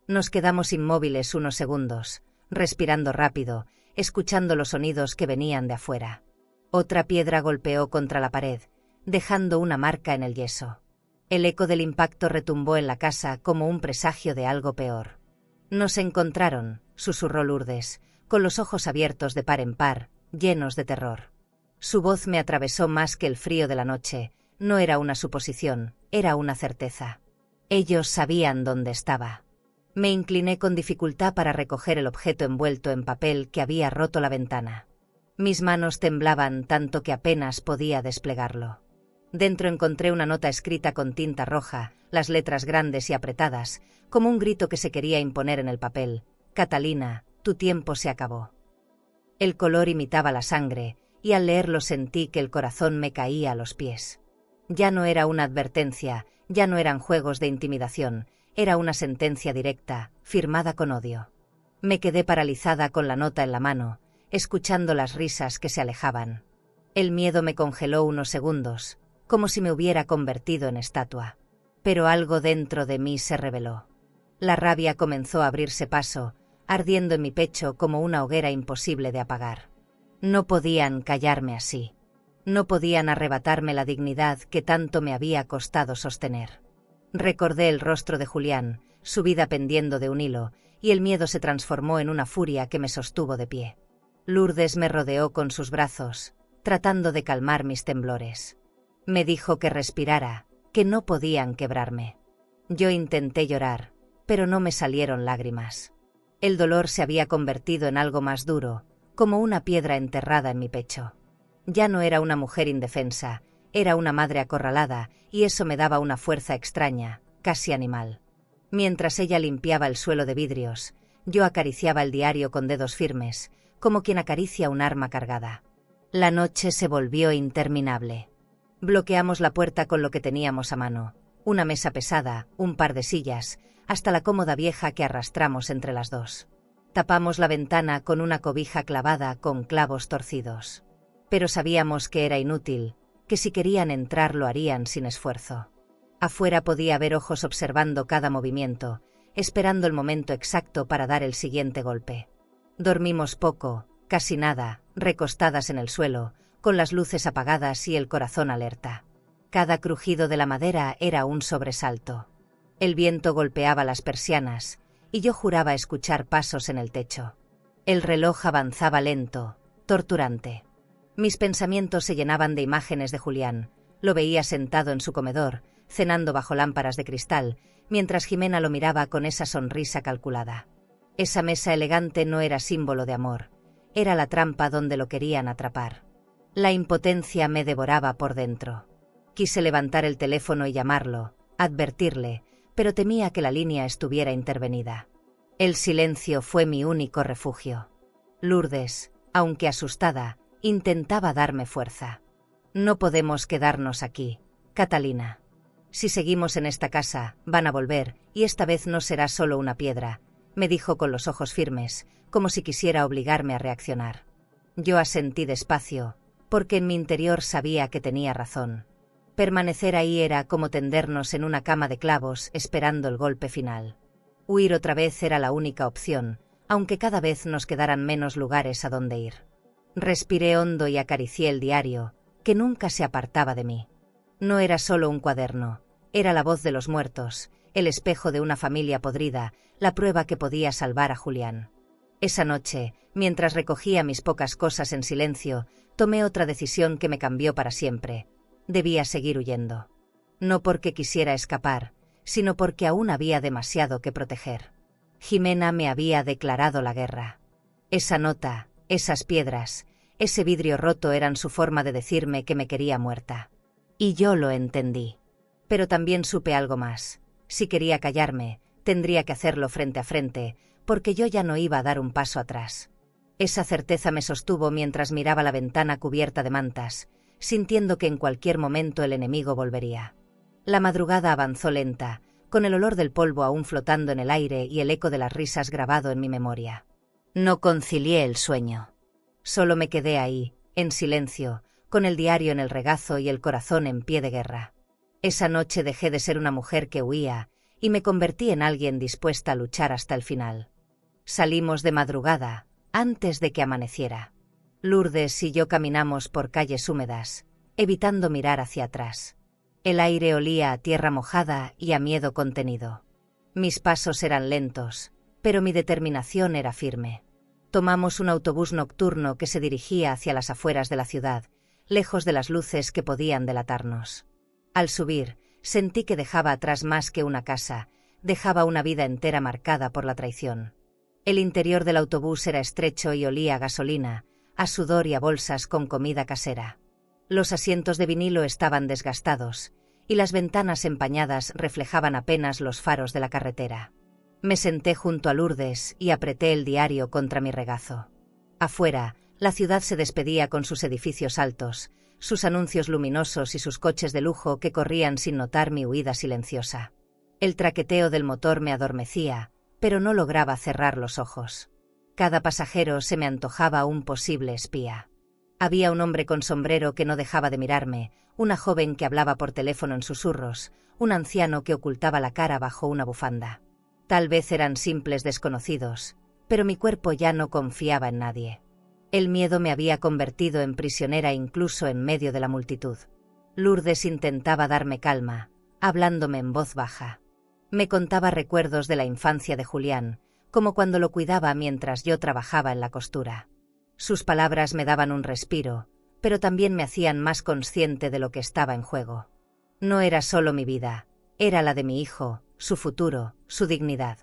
Nos quedamos inmóviles unos segundos, respirando rápido, escuchando los sonidos que venían de afuera. Otra piedra golpeó contra la pared, dejando una marca en el yeso. El eco del impacto retumbó en la casa como un presagio de algo peor. Nos encontraron, susurró Lourdes, con los ojos abiertos de par en par, llenos de terror. Su voz me atravesó más que el frío de la noche, no era una suposición, era una certeza. Ellos sabían dónde estaba. Me incliné con dificultad para recoger el objeto envuelto en papel que había roto la ventana. Mis manos temblaban tanto que apenas podía desplegarlo. Dentro encontré una nota escrita con tinta roja, las letras grandes y apretadas, como un grito que se quería imponer en el papel. Catalina, tu tiempo se acabó. El color imitaba la sangre, y al leerlo sentí que el corazón me caía a los pies. Ya no era una advertencia, ya no eran juegos de intimidación, era una sentencia directa, firmada con odio. Me quedé paralizada con la nota en la mano, escuchando las risas que se alejaban. El miedo me congeló unos segundos, como si me hubiera convertido en estatua. Pero algo dentro de mí se rebeló. La rabia comenzó a abrirse paso, ardiendo en mi pecho como una hoguera imposible de apagar. No podían callarme así. No podían arrebatarme la dignidad que tanto me había costado sostener. Recordé el rostro de Julián, su vida pendiendo de un hilo, y el miedo se transformó en una furia que me sostuvo de pie. Lourdes me rodeó con sus brazos, tratando de calmar mis temblores. Me dijo que respirara, que no podían quebrarme. Yo intenté llorar, pero no me salieron lágrimas. El dolor se había convertido en algo más duro, como una piedra enterrada en mi pecho. Ya no era una mujer indefensa, era una madre acorralada, y eso me daba una fuerza extraña, casi animal. Mientras ella limpiaba el suelo de vidrios, yo acariciaba el diario con dedos firmes, como quien acaricia un arma cargada. La noche se volvió interminable. Bloqueamos la puerta con lo que teníamos a mano, una mesa pesada, un par de sillas, hasta la cómoda vieja que arrastramos entre las dos. Tapamos la ventana con una cobija clavada con clavos torcidos. Pero sabíamos que era inútil, que si querían entrar lo harían sin esfuerzo. Afuera podía haber ojos observando cada movimiento, esperando el momento exacto para dar el siguiente golpe. Dormimos poco, casi nada, recostadas en el suelo, con las luces apagadas y el corazón alerta. Cada crujido de la madera era un sobresalto. El viento golpeaba las persianas, y yo juraba escuchar pasos en el techo. El reloj avanzaba lento, torturante. Mis pensamientos se llenaban de imágenes de Julián. Lo veía sentado en su comedor, cenando bajo lámparas de cristal, mientras Jimena lo miraba con esa sonrisa calculada. Esa mesa elegante no era símbolo de amor, era la trampa donde lo querían atrapar. La impotencia me devoraba por dentro. Quise levantar el teléfono y llamarlo, advertirle, pero temía que la línea estuviera intervenida. El silencio fue mi único refugio. Lourdes, aunque asustada, intentaba darme fuerza. No podemos quedarnos aquí, Catalina. Si seguimos en esta casa, van a volver, y esta vez no será solo una piedra, me dijo con los ojos firmes, como si quisiera obligarme a reaccionar. Yo asentí despacio, porque en mi interior sabía que tenía razón. Permanecer ahí era como tendernos en una cama de clavos esperando el golpe final. Huir otra vez era la única opción, aunque cada vez nos quedaran menos lugares a donde ir. Respiré hondo y acaricié el diario, que nunca se apartaba de mí. No era solo un cuaderno, era la voz de los muertos, el espejo de una familia podrida, la prueba que podía salvar a Julián. Esa noche, mientras recogía mis pocas cosas en silencio, tomé otra decisión que me cambió para siempre. Debía seguir huyendo. No porque quisiera escapar, sino porque aún había demasiado que proteger. Jimena me había declarado la guerra. Esa nota, esas piedras, ese vidrio roto eran su forma de decirme que me quería muerta. Y yo lo entendí. Pero también supe algo más. Si quería callarme, tendría que hacerlo frente a frente, porque yo ya no iba a dar un paso atrás. Esa certeza me sostuvo mientras miraba la ventana cubierta de mantas, sintiendo que en cualquier momento el enemigo volvería. La madrugada avanzó lenta, con el olor del polvo aún flotando en el aire y el eco de las risas grabado en mi memoria. No concilié el sueño. Solo me quedé ahí, en silencio, con el diario en el regazo y el corazón en pie de guerra. Esa noche dejé de ser una mujer que huía, y me convertí en alguien dispuesta a luchar hasta el final. Salimos de madrugada, antes de que amaneciera. Lourdes y yo caminamos por calles húmedas, evitando mirar hacia atrás. El aire olía a tierra mojada y a miedo contenido. Mis pasos eran lentos, pero mi determinación era firme. Tomamos un autobús nocturno que se dirigía hacia las afueras de la ciudad, lejos de las luces que podían delatarnos. Al subir, sentí que dejaba atrás más que una casa, dejaba una vida entera marcada por la traición. El interior del autobús era estrecho y olía a gasolina, a sudor y a bolsas con comida casera. Los asientos de vinilo estaban desgastados, y las ventanas empañadas reflejaban apenas los faros de la carretera. Me senté junto a Lourdes y apreté el diario contra mi regazo. Afuera, la ciudad se despedía con sus edificios altos, sus anuncios luminosos y sus coches de lujo que corrían sin notar mi huida silenciosa. El traqueteo del motor me adormecía, pero no lograba cerrar los ojos. Cada pasajero se me antojaba un posible espía. Había un hombre con sombrero que no dejaba de mirarme, una joven que hablaba por teléfono en susurros, un anciano que ocultaba la cara bajo una bufanda. Tal vez eran simples desconocidos, pero mi cuerpo ya no confiaba en nadie. El miedo me había convertido en prisionera incluso en medio de la multitud. Lourdes intentaba darme calma, hablándome en voz baja. Me contaba recuerdos de la infancia de Julián, como cuando lo cuidaba mientras yo trabajaba en la costura. Sus palabras me daban un respiro, pero también me hacían más consciente de lo que estaba en juego. No era solo mi vida, era la de mi hijo, su futuro, su dignidad.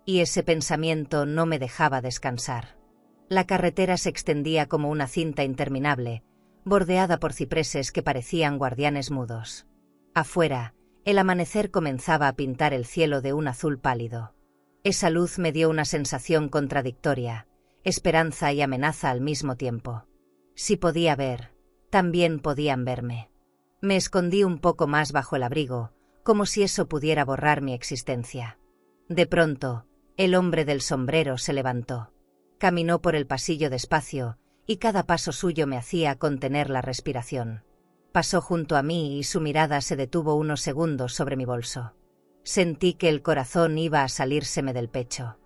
Y ese pensamiento no me dejaba descansar. La carretera se extendía como una cinta interminable, bordeada por cipreses que parecían guardianes mudos. Afuera, el amanecer comenzaba a pintar el cielo de un azul pálido. Esa luz me dio una sensación contradictoria, esperanza y amenaza al mismo tiempo. Si podía ver, también podían verme. Me escondí un poco más bajo el abrigo, como si eso pudiera borrar mi existencia. De pronto, el hombre del sombrero se levantó. Caminó por el pasillo despacio, y cada paso suyo me hacía contener la respiración. Pasó junto a mí y su mirada se detuvo unos segundos sobre mi bolso. Sentí que el corazón iba a salírseme del pecho.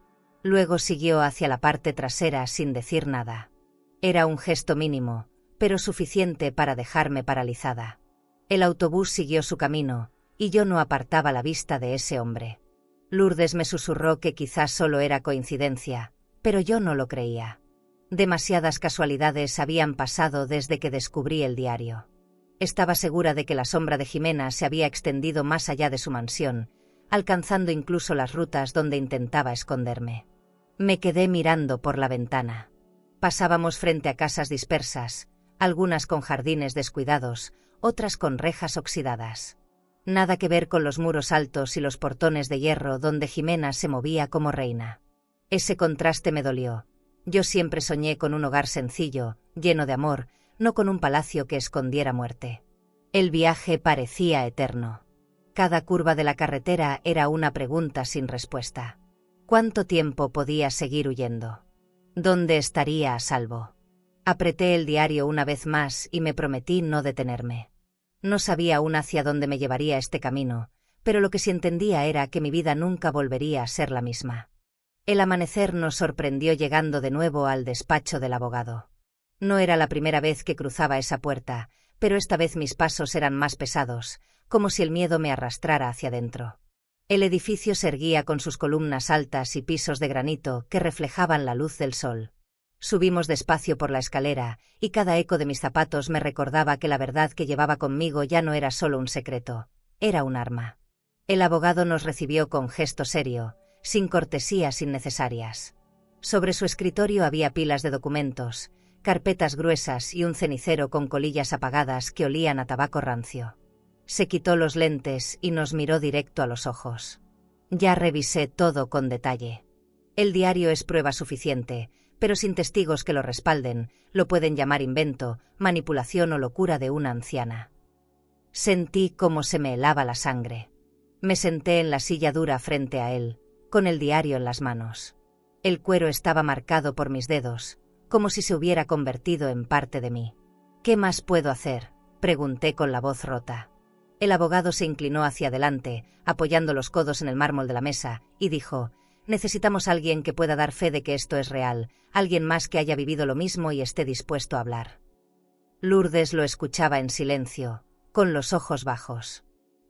Luego siguió hacia la parte trasera sin decir nada. Era un gesto mínimo, pero suficiente para dejarme paralizada. El autobús siguió su camino, y yo no apartaba la vista de ese hombre. Lourdes me susurró que quizás solo era coincidencia, pero yo no lo creía. Demasiadas casualidades habían pasado desde que descubrí el diario. Estaba segura de que la sombra de Jimena se había extendido más allá de su mansión, alcanzando incluso las rutas donde intentaba esconderme. Me quedé mirando por la ventana. Pasábamos frente a casas dispersas, algunas con jardines descuidados, otras con rejas oxidadas. Nada que ver con los muros altos y los portones de hierro donde Jimena se movía como reina. Ese contraste me dolió. Yo siempre soñé con un hogar sencillo, lleno de amor, no con un palacio que escondiera muerte. El viaje parecía eterno. Cada curva de la carretera era una pregunta sin respuesta. ¿Cuánto tiempo podía seguir huyendo? ¿Dónde estaría a salvo? Apreté el diario una vez más y me prometí no detenerme. No sabía aún hacia dónde me llevaría este camino, pero lo que sí entendía era que mi vida nunca volvería a ser la misma. El amanecer nos sorprendió llegando de nuevo al despacho del abogado. No era la primera vez que cruzaba esa puerta, pero esta vez mis pasos eran más pesados, como si el miedo me arrastrara hacia dentro. El edificio se erguía con sus columnas altas y pisos de granito que reflejaban la luz del sol. Subimos despacio por la escalera, y cada eco de mis zapatos me recordaba que la verdad que llevaba conmigo ya no era solo un secreto, era un arma. El abogado nos recibió con gesto serio, sin cortesías innecesarias. Sobre su escritorio había pilas de documentos, carpetas gruesas y un cenicero con colillas apagadas que olían a tabaco rancio. Se quitó los lentes y nos miró directo a los ojos. Ya revisé todo con detalle. El diario es prueba suficiente, pero sin testigos que lo respalden, lo pueden llamar invento, manipulación o locura de una anciana. Sentí cómo se me helaba la sangre. Me senté en la silla dura frente a él, con el diario en las manos. El cuero estaba marcado por mis dedos, como si se hubiera convertido en parte de mí. ¿Qué más puedo hacer?, pregunté con la voz rota. El abogado se inclinó hacia adelante, apoyando los codos en el mármol de la mesa, y dijo: «Necesitamos a alguien que pueda dar fe de que esto es real, alguien más que haya vivido lo mismo y esté dispuesto a hablar». Lourdes lo escuchaba en silencio, con los ojos bajos.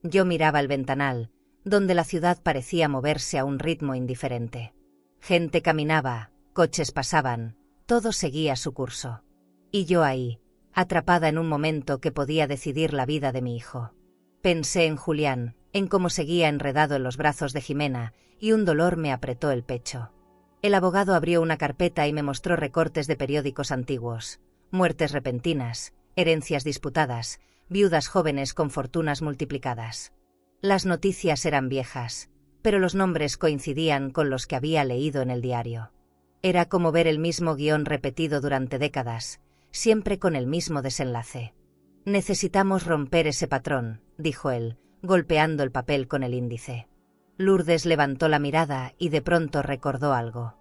Yo miraba el ventanal, donde la ciudad parecía moverse a un ritmo indiferente. Gente caminaba, coches pasaban, todo seguía su curso. Y yo ahí, atrapada en un momento que podía decidir la vida de mi hijo. Pensé en Julián, en cómo seguía enredado en los brazos de Jimena, y un dolor me apretó el pecho. El abogado abrió una carpeta y me mostró recortes de periódicos antiguos, muertes repentinas, herencias disputadas, viudas jóvenes con fortunas multiplicadas. Las noticias eran viejas, pero los nombres coincidían con los que había leído en el diario. Era como ver el mismo guión repetido durante décadas, siempre con el mismo desenlace. «Necesitamos romper ese patrón», dijo él, golpeando el papel con el índice. Lourdes levantó la mirada y de pronto recordó algo.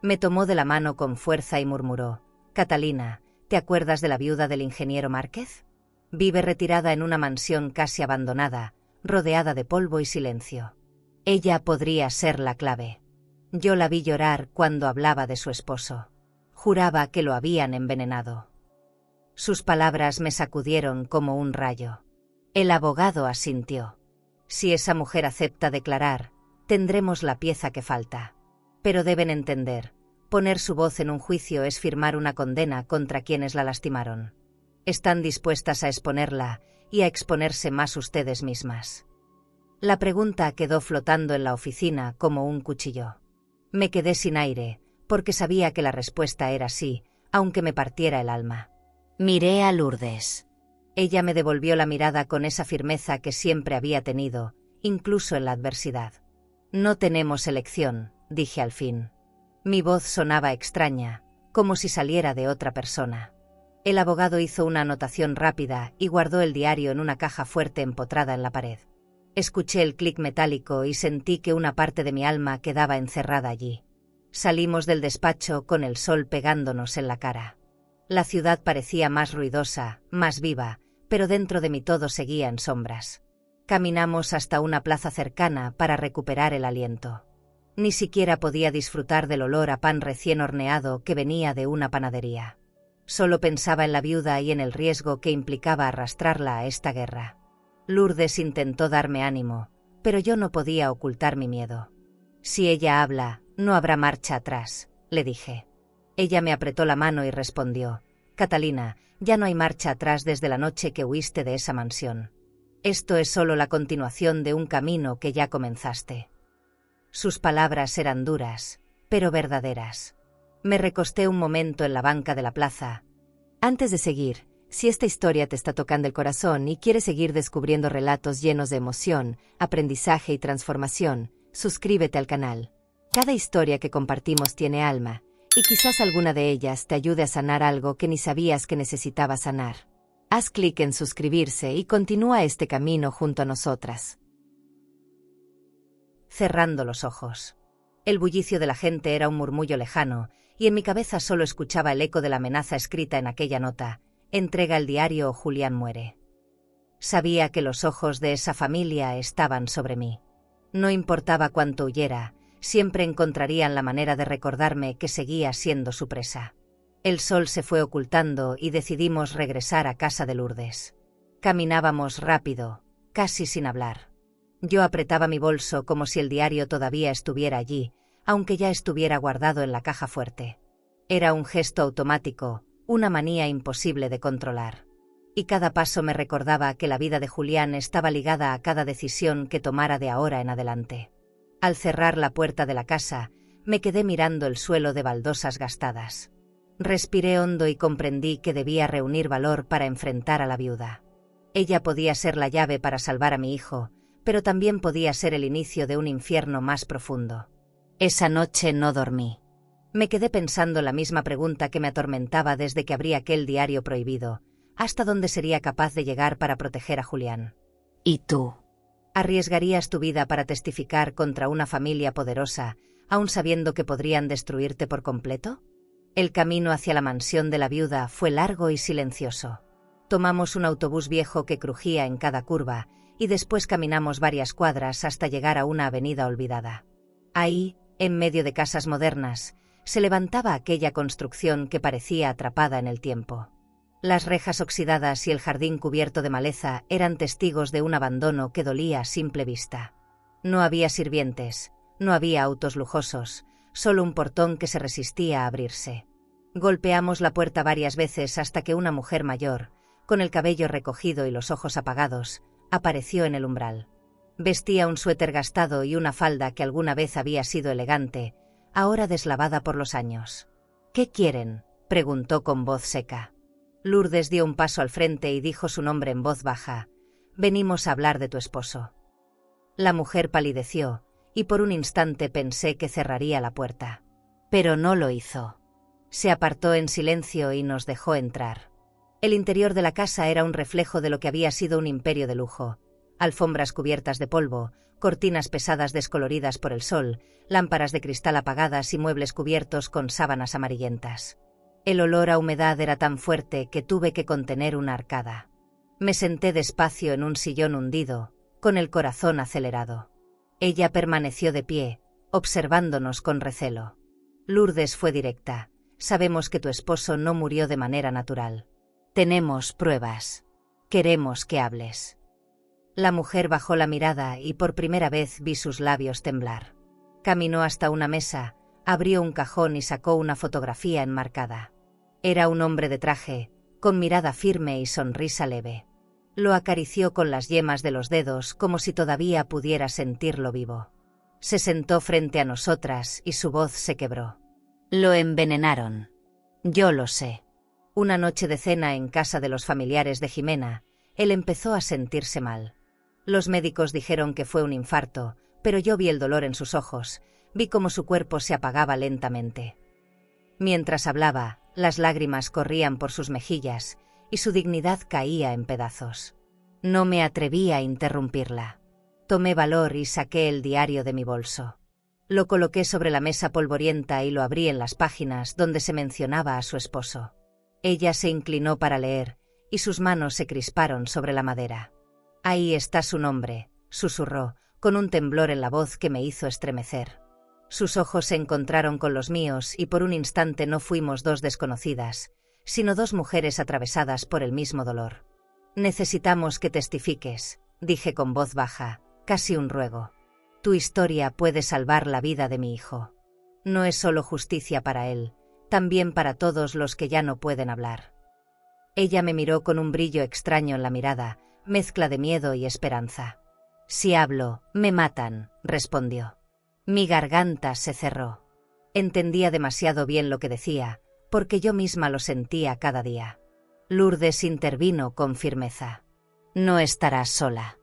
Me tomó de la mano con fuerza y murmuró: «Catalina, ¿te acuerdas de la viuda del ingeniero Márquez? Vive retirada en una mansión casi abandonada, rodeada de polvo y silencio. Ella podría ser la clave». Yo la vi llorar cuando hablaba de su esposo. Juraba que lo habían envenenado. Sus palabras me sacudieron como un rayo. El abogado asintió. «Si esa mujer acepta declarar, tendremos la pieza que falta. Pero deben entender, poner su voz en un juicio es firmar una condena contra quienes la lastimaron. Están dispuestas a exponerla y a exponerse más ustedes mismas». La pregunta quedó flotando en la oficina como un cuchillo. Me quedé sin aire, porque sabía que la respuesta era sí, aunque me partiera el alma. Miré a Lourdes. Ella me devolvió la mirada con esa firmeza que siempre había tenido, incluso en la adversidad. «No tenemos elección», dije al fin. Mi voz sonaba extraña, como si saliera de otra persona. El abogado hizo una anotación rápida y guardó el diario en una caja fuerte empotrada en la pared. Escuché el clic metálico y sentí que una parte de mi alma quedaba encerrada allí. Salimos del despacho con el sol pegándonos en la cara. La ciudad parecía más ruidosa, más viva, pero dentro de mí todo seguía en sombras. Caminamos hasta una plaza cercana para recuperar el aliento. Ni siquiera podía disfrutar del olor a pan recién horneado que venía de una panadería. Solo pensaba en la viuda y en el riesgo que implicaba arrastrarla a esta guerra. Lourdes intentó darme ánimo, pero yo no podía ocultar mi miedo. «Si ella habla, no habrá marcha atrás», le dije. Ella me apretó la mano y respondió: «Catalina, ya no hay marcha atrás desde la noche que huiste de esa mansión. Esto es solo la continuación de un camino que ya comenzaste». Sus palabras eran duras, pero verdaderas. Me recosté un momento en la banca de la plaza. Antes de seguir, si esta historia te está tocando el corazón y quieres seguir descubriendo relatos llenos de emoción, aprendizaje y transformación, suscríbete al canal. Cada historia que compartimos tiene alma, y quizás alguna de ellas te ayude a sanar algo que ni sabías que necesitabas sanar. Haz clic en suscribirse y continúa este camino junto a nosotras. Cerrando los ojos. El bullicio de la gente era un murmullo lejano, y en mi cabeza solo escuchaba el eco de la amenaza escrita en aquella nota: entrega el diario o Julián muere. Sabía que los ojos de esa familia estaban sobre mí. No importaba cuánto huyera, siempre encontrarían la manera de recordarme que seguía siendo su presa. El sol se fue ocultando y decidimos regresar a casa de Lourdes. Caminábamos rápido, casi sin hablar. Yo apretaba mi bolso como si el diario todavía estuviera allí, aunque ya estuviera guardado en la caja fuerte. Era un gesto automático, una manía imposible de controlar. Y cada paso me recordaba que la vida de Julián estaba ligada a cada decisión que tomara de ahora en adelante. Al cerrar la puerta de la casa, me quedé mirando el suelo de baldosas gastadas. Respiré hondo y comprendí que debía reunir valor para enfrentar a la viuda. Ella podía ser la llave para salvar a mi hijo, pero también podía ser el inicio de un infierno más profundo. Esa noche no dormí. Me quedé pensando la misma pregunta que me atormentaba desde que abrí aquel diario prohibido: ¿hasta dónde sería capaz de llegar para proteger a Julián? ¿Y tú? ¿Arriesgarías tu vida para testificar contra una familia poderosa, aun sabiendo que podrían destruirte por completo? El camino hacia la mansión de la viuda fue largo y silencioso. Tomamos un autobús viejo que crujía en cada curva, y después caminamos varias cuadras hasta llegar a una avenida olvidada. Ahí, en medio de casas modernas, se levantaba aquella construcción que parecía atrapada en el tiempo. Las rejas oxidadas y el jardín cubierto de maleza eran testigos de un abandono que dolía a simple vista. No había sirvientes, no había autos lujosos, solo un portón que se resistía a abrirse. Golpeamos la puerta varias veces hasta que una mujer mayor, con el cabello recogido y los ojos apagados, apareció en el umbral. Vestía un suéter gastado y una falda que alguna vez había sido elegante, ahora deslavada por los años. «¿Qué quieren?», preguntó con voz seca. Lourdes dio un paso al frente y dijo su nombre en voz baja: «Venimos a hablar de tu esposo». La mujer palideció, y por un instante pensé que cerraría la puerta. Pero no lo hizo. Se apartó en silencio y nos dejó entrar. El interior de la casa era un reflejo de lo que había sido un imperio de lujo. Alfombras cubiertas de polvo, cortinas pesadas descoloridas por el sol, lámparas de cristal apagadas y muebles cubiertos con sábanas amarillentas. El olor a humedad era tan fuerte que tuve que contener una arcada. Me senté despacio en un sillón hundido, con el corazón acelerado. Ella permaneció de pie, observándonos con recelo. Lourdes fue directa: «Sabemos que tu esposo no murió de manera natural. Tenemos pruebas. Queremos que hables». La mujer bajó la mirada y por primera vez vi sus labios temblar. Caminó hasta una mesa, abrió un cajón y sacó una fotografía enmarcada. Era un hombre de traje, con mirada firme y sonrisa leve. Lo acarició con las yemas de los dedos como si todavía pudiera sentirlo vivo. Se sentó frente a nosotras y su voz se quebró. «Lo envenenaron. Yo lo sé». Una noche de cena en casa de los familiares de Jimena, él empezó a sentirse mal. Los médicos dijeron que fue un infarto, pero yo vi el dolor en sus ojos, vi cómo su cuerpo se apagaba lentamente. Mientras hablaba, las lágrimas corrían por sus mejillas y su dignidad caía en pedazos. No me atreví a interrumpirla. Tomé valor y saqué el diario de mi bolso. Lo coloqué sobre la mesa polvorienta y lo abrí en las páginas donde se mencionaba a su esposo. Ella se inclinó para leer, y sus manos se crisparon sobre la madera. «Ahí está su nombre», susurró, con un temblor en la voz que me hizo estremecer. Sus ojos se encontraron con los míos y por un instante no fuimos dos desconocidas, sino dos mujeres atravesadas por el mismo dolor. «Necesitamos que testifiques», dije con voz baja, casi un ruego. «Tu historia puede salvar la vida de mi hijo. No es solo justicia para él, también para todos los que ya no pueden hablar». Ella me miró con un brillo extraño en la mirada, mezcla de miedo y esperanza. «Si hablo, me matan», respondió. Mi garganta se cerró. Entendía demasiado bien lo que decía, porque yo misma lo sentía cada día. Lourdes intervino con firmeza. No estarás sola.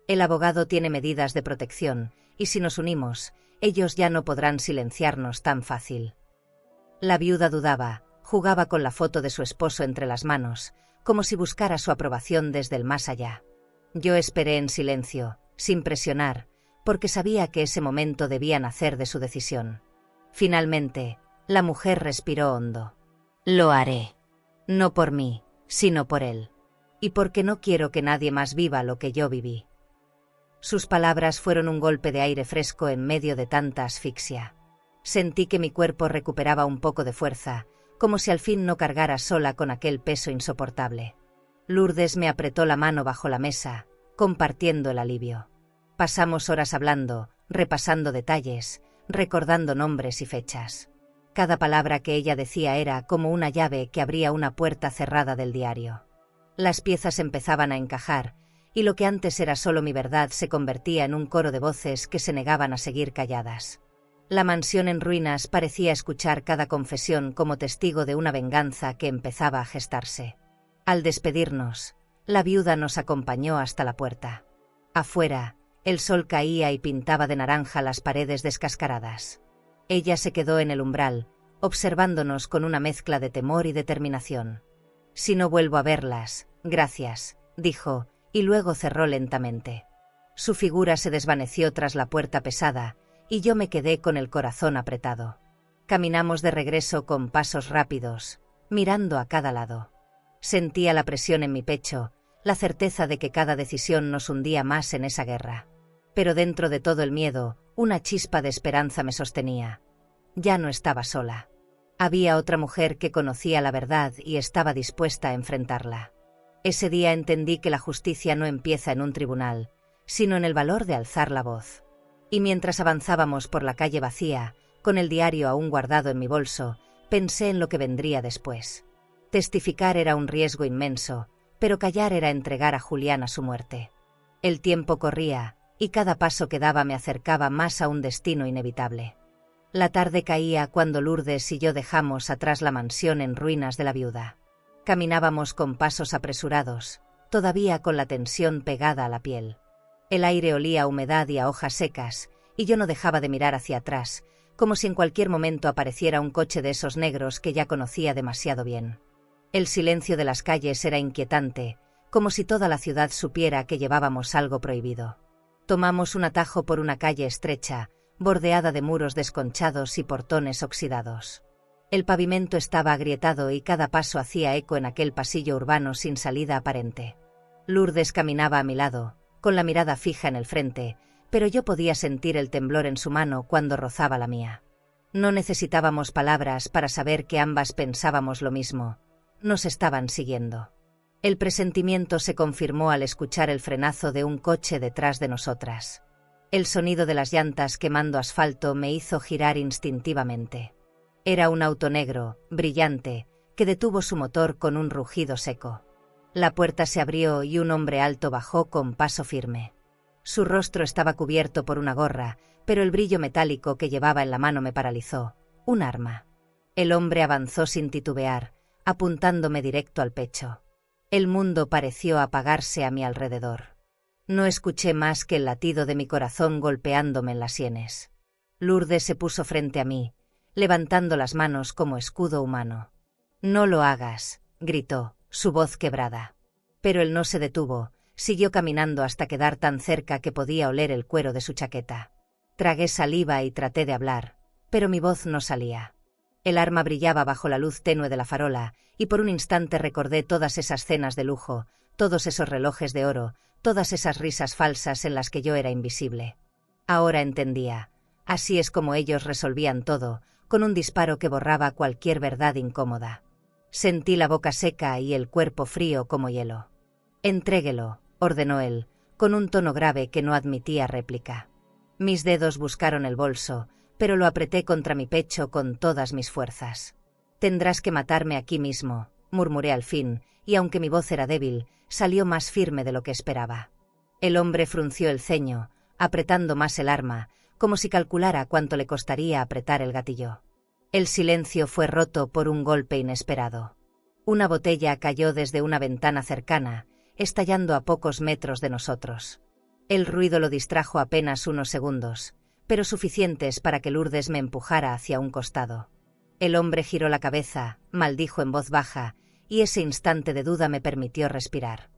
El abogado tiene medidas de protección, y si nos unimos, ellos ya no podrán silenciarnos tan fácil. La viuda dudaba, jugaba con la foto de su esposo entre las manos, como si buscara su aprobación desde el más allá. Yo esperé en silencio, sin presionar, porque sabía que ese momento debía nacer de su decisión. Finalmente, la mujer respiró hondo. Lo haré. No por mí, sino por él. Y porque no quiero que nadie más viva lo que yo viví. Sus palabras fueron un golpe de aire fresco en medio de tanta asfixia. Sentí que mi cuerpo recuperaba un poco de fuerza, como si al fin no cargara sola con aquel peso insoportable. Lourdes me apretó la mano bajo la mesa, compartiendo el alivio. Pasamos horas hablando, repasando detalles, recordando nombres y fechas. Cada palabra que ella decía era como una llave que abría una puerta cerrada del diario. Las piezas empezaban a encajar, y lo que antes era solo mi verdad se convertía en un coro de voces que se negaban a seguir calladas. La mansión en ruinas parecía escuchar cada confesión como testigo de una venganza que empezaba a gestarse. Al despedirnos, la viuda nos acompañó hasta la puerta. Afuera, el sol caía y pintaba de naranja las paredes descascaradas. Ella se quedó en el umbral, observándonos con una mezcla de temor y determinación. «Si no vuelvo a verlas, gracias», dijo, y luego cerró lentamente. Su figura se desvaneció tras la puerta pesada, y yo me quedé con el corazón apretado. Caminamos de regreso con pasos rápidos, mirando a cada lado. Sentía la presión en mi pecho, la certeza de que cada decisión nos hundía más en esa guerra. Pero dentro de todo el miedo, una chispa de esperanza me sostenía. Ya no estaba sola. Había otra mujer que conocía la verdad y estaba dispuesta a enfrentarla. Ese día entendí que la justicia no empieza en un tribunal, sino en el valor de alzar la voz. Y mientras avanzábamos por la calle vacía, con el diario aún guardado en mi bolso, pensé en lo que vendría después. Testificar era un riesgo inmenso, pero callar era entregar a Julián a su muerte. El tiempo corría, y cada paso que daba me acercaba más a un destino inevitable. La tarde caía cuando Lourdes y yo dejamos atrás la mansión en ruinas de la viuda. Caminábamos con pasos apresurados, todavía con la tensión pegada a la piel. El aire olía a humedad y a hojas secas, y yo no dejaba de mirar hacia atrás, como si en cualquier momento apareciera un coche de esos negros que ya conocía demasiado bien. El silencio de las calles era inquietante, como si toda la ciudad supiera que llevábamos algo prohibido. Tomamos un atajo por una calle estrecha, bordeada de muros desconchados y portones oxidados. El pavimento estaba agrietado y cada paso hacía eco en aquel pasillo urbano sin salida aparente. Lourdes caminaba a mi lado, con la mirada fija en el frente, pero yo podía sentir el temblor en su mano cuando rozaba la mía. No necesitábamos palabras para saber que ambas pensábamos lo mismo. Nos estaban siguiendo. El presentimiento se confirmó al escuchar el frenazo de un coche detrás de nosotras. El sonido de las llantas quemando asfalto me hizo girar instintivamente. Era un auto negro, brillante, que detuvo su motor con un rugido seco. La puerta se abrió y un hombre alto bajó con paso firme. Su rostro estaba cubierto por una gorra, pero el brillo metálico que llevaba en la mano me paralizó. Un arma. El hombre avanzó sin titubear, apuntándome directo al pecho. El mundo pareció apagarse a mi alrededor. No escuché más que el latido de mi corazón golpeándome en las sienes. Lourdes se puso frente a mí, levantando las manos como escudo humano. «No lo hagas», gritó, su voz quebrada. Pero él no se detuvo, siguió caminando hasta quedar tan cerca que podía oler el cuero de su chaqueta. Tragué saliva y traté de hablar, pero mi voz no salía. El arma brillaba bajo la luz tenue de la farola, y por un instante recordé todas esas cenas de lujo, todos esos relojes de oro, todas esas risas falsas en las que yo era invisible. Ahora entendía. Así es como ellos resolvían todo, con un disparo que borraba cualquier verdad incómoda. Sentí la boca seca y el cuerpo frío como hielo. «Entréguelo», ordenó él, con un tono grave que no admitía réplica. Mis dedos buscaron el bolso, pero lo apreté contra mi pecho con todas mis fuerzas. «Tendrás que matarme aquí mismo», murmuré al fin, y aunque mi voz era débil, salió más firme de lo que esperaba. El hombre frunció el ceño, apretando más el arma, como si calculara cuánto le costaría apretar el gatillo. El silencio fue roto por un golpe inesperado. Una botella cayó desde una ventana cercana, estallando a pocos metros de nosotros. El ruido lo distrajo apenas unos segundos, pero suficientes para que Lourdes me empujara hacia un costado. El hombre giró la cabeza, maldijo en voz baja, y ese instante de duda me permitió respirar.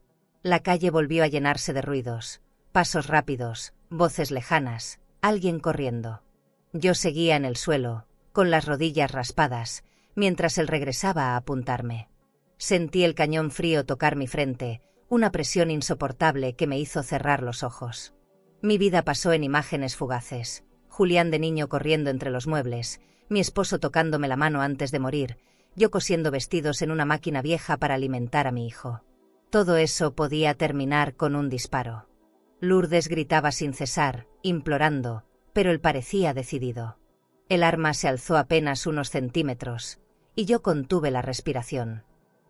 La calle volvió a llenarse de ruidos, pasos rápidos, voces lejanas, alguien corriendo. Yo seguía en el suelo, con las rodillas raspadas, mientras él regresaba a apuntarme. Sentí el cañón frío tocar mi frente, una presión insoportable que me hizo cerrar los ojos. Mi vida pasó en imágenes fugaces. Julián de niño corriendo entre los muebles, mi esposo tocándome la mano antes de morir, yo cosiendo vestidos en una máquina vieja para alimentar a mi hijo. Todo eso podía terminar con un disparo. Lourdes gritaba sin cesar, implorando, pero él parecía decidido. El arma se alzó apenas unos centímetros, y yo contuve la respiración.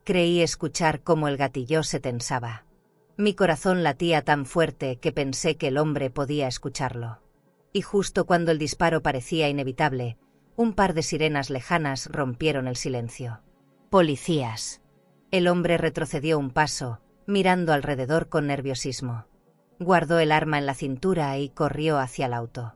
Creí escuchar cómo el gatillo se tensaba. Mi corazón latía tan fuerte que pensé que el hombre podía escucharlo. Y justo cuando el disparo parecía inevitable, un par de sirenas lejanas rompieron el silencio. «¡Policías!». El hombre retrocedió un paso, mirando alrededor con nerviosismo. Guardó el arma en la cintura y corrió hacia el auto.